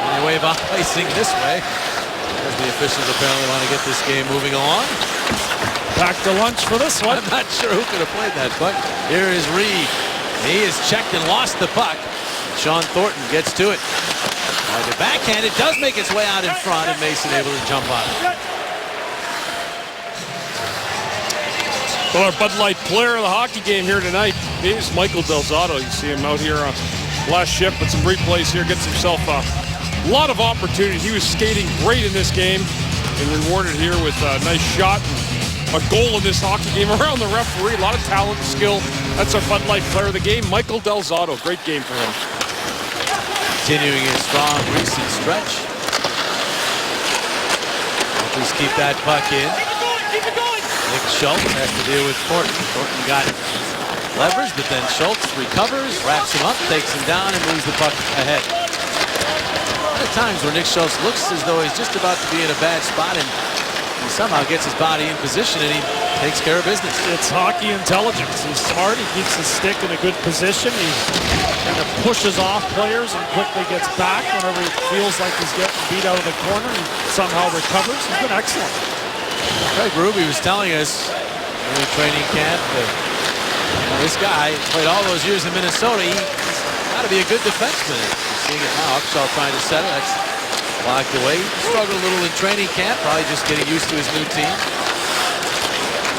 And they wave off icing this way. As the officials apparently want to get this game moving along. Back to lunch for this one. I'm not sure who could have played that puck. Here is Reed. He is checked and lost the puck. Sean Thornton gets to it. The backhand, it does make its way out in front, and Mason able to jump on it. Well, our Bud Light player of the hockey game here tonight is Michael Del Zotto. You see him out here on last shift with some replays here. Gets himself a lot of opportunities. He was skating great in this game and rewarded here with a nice shot and a goal in this hockey game around the referee. A lot of talent and skill. That's our Bud Light player of the game, Michael Del Zotto. Great game for him. Continuing his strong recent stretch. Please keep that puck in. Nick Schultz has to deal with Thornton. Thornton got leverage, but then Schultz recovers, wraps him up, takes him down, and moves the puck ahead. At times where Nick Schultz looks as though he's just about to be in a bad spot, and he somehow gets his body in position and he takes care of business. It's hockey intelligence. He's smart. He keeps his stick in a good position. He kind of pushes off players and quickly gets back whenever he feels like he's getting beat out of the corner. He somehow recovers. He's been excellent. Craig Berube was telling us in the training camp that this guy played all those years in Minnesota. He's got to be a good defenseman. You're seeing it now. Upshaw trying to set it. That's blocked away. He struggled a little in training camp, probably just getting used to his new team.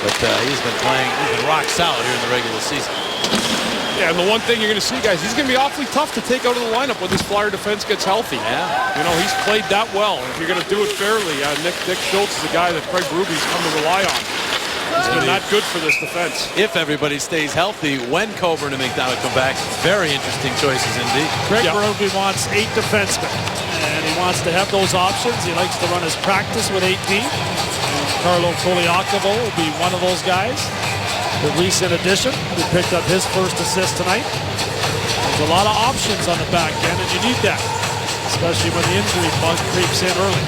But he's been playing, he's been rock solid here in the regular season. Yeah, and the one thing you're going to see, guys, he's going to be awfully tough to take out of the lineup when this Flyer defense gets healthy. Yeah. You know, he's played that well. If you're going to do it fairly, Nick Schultz is a guy that Craig Berube's come to rely on. He's been that good for this defense. If everybody stays healthy, when Coburn and McDonough come back, very interesting choices indeed. Craig Berube wants 8 defensemen, and he wants to have those options. He likes to run his practice with 8 deep. And Carlo Koliakovo will be one of those guys. The recent addition, who picked up his first assist tonight. There's a lot of options on the back end, and you need that, especially when the injury bug creeps in early.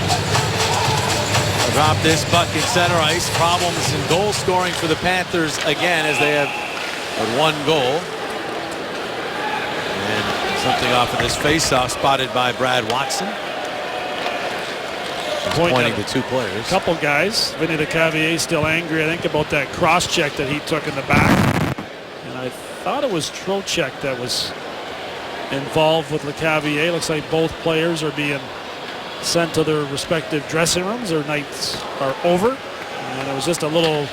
Drop this puck in center ice. Problems in goal scoring for the Panthers again, as they have but 1 goal. And something off of this face-off spotted by Brad Watson. Pointing to 2 players. A couple guys. Vinny DeCavier still angry, I think, about that cross-check that he took in the back. And I thought it was Trocheck that was involved with LeCavier. Looks like both players are being sent to their respective dressing rooms. Their nights are over. And it was just a little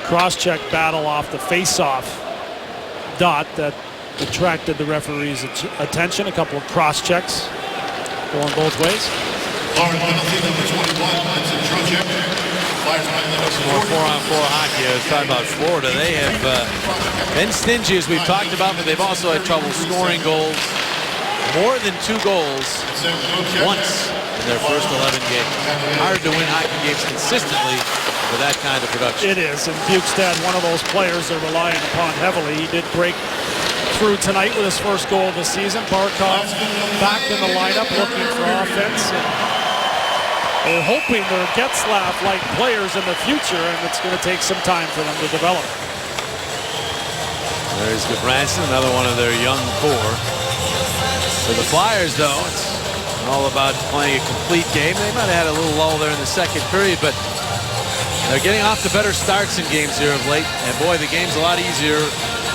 cross-check battle off the face-off dot that attracted the referee's attention. A couple of cross-checks going both ways. More 4-on-4 hockey. I was talking about Florida. They have been stingy, as we've talked about, but they've also had trouble scoring goals. More than 2 goals once in their first 11 games. Hard to win hockey games consistently with that kind of production. It is, and Bukestad, one of those players they're relying upon heavily. He did break through tonight with his first goal of the season. Barkov back in the lineup looking for offense. They're hoping they're Getzlaf-like players in the future, and it's going to take some time for them to develop. There's Gudbranson, another one of their young core. For the Flyers, though, it's all about playing a complete game. They might have had a little lull there in the second period, but they're getting off to better starts in games here of late. And boy, the game's a lot easier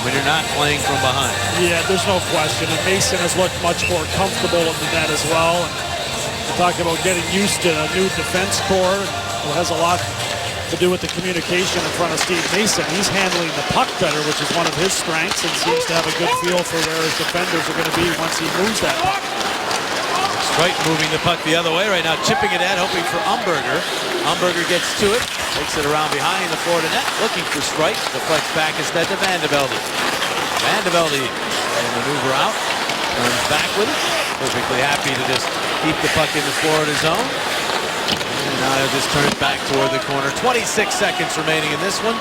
when you're not playing from behind. Yeah, there's no question. And Mason has looked much more comfortable in the net as well. And talk about getting used to a new defense core. It has a lot to do with the communication in front of Steve Mason. He's handling the puck better, which is one of his strengths, and seems to have a good feel for where his defenders are going to be once he moves that puck. Streit moving the puck the other way right now, chipping it at, hoping for Umberger. Umberger gets to it, takes it around behind the Florida net, looking for Streit. Deflects back instead to Vandevelde. Vandevelde will maneuver out, turns back with it. Perfectly happy to just keep the puck in the Florida zone. And now he'll just turn it back toward the corner. 26 seconds remaining in this one.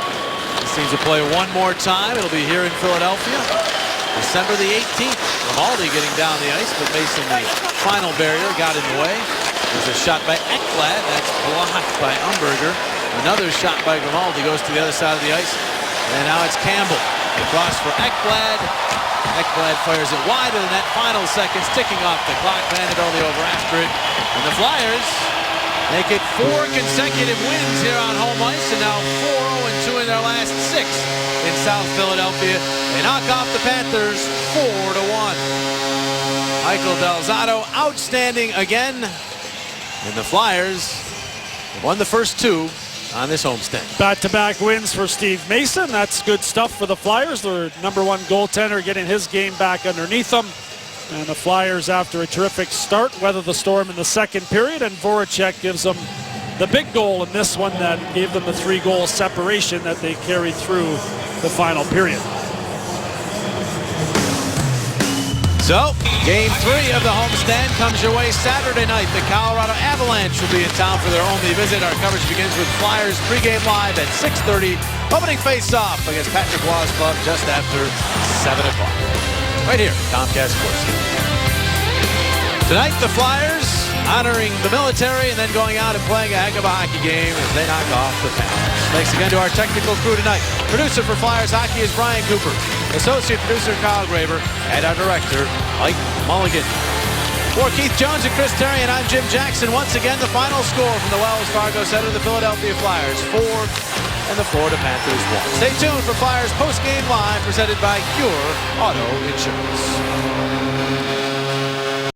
He seems to play one more time. It'll be here in Philadelphia. December the 18th. Grimaldi getting down the ice, but Mason, the final barrier, got in the way. There's a shot by Ekblad. That's blocked by Umberger. Another shot by Grimaldi goes to the other side of the ice. And now it's Campbell. Across for Ekblad. Ekblad fires it wide of the net. Final seconds ticking off the clock. Vandevelde over after it. And the Flyers make it 4 consecutive wins here on home ice, and now 4-0-2 in their last 6 in South Philadelphia. They knock off the Panthers 4-1. Michael Del Zotto outstanding again, and the Flyers won the first 2 on this homestand. Back-to-back wins for Steve Mason. That's good stuff for the Flyers. Their #1 goaltender getting his game back underneath them. And the Flyers, after a terrific start, weather the storm in the second period, and Voracek gives them the big goal in this one that gave them the 3-goal separation that they carried through the final period. So, Game 3 of the homestand comes your way Saturday night. The Colorado Avalanche will be in town for their only visit. Our coverage begins with Flyers pregame live at 6:30. Opening face-off against Patrick Waugh's club just after 7 o'clock. Right here, Comcast Sports. Tonight, the Flyers honoring the military and then going out and playing a heck of a hockey game as they knock off the Panthers. Thanks again to our technical crew tonight. Producer for Flyers Hockey is Brian Cooper. Associate producer Kyle Graver. And our director, Mike Mulligan. For Keith Jones and Chris Terry, and I'm Jim Jackson. Once again, the final score from the Wells Fargo Center, the Philadelphia Flyers 4 and the Florida Panthers 1. Stay tuned for Flyers post-game live presented by Cure Auto Insurance.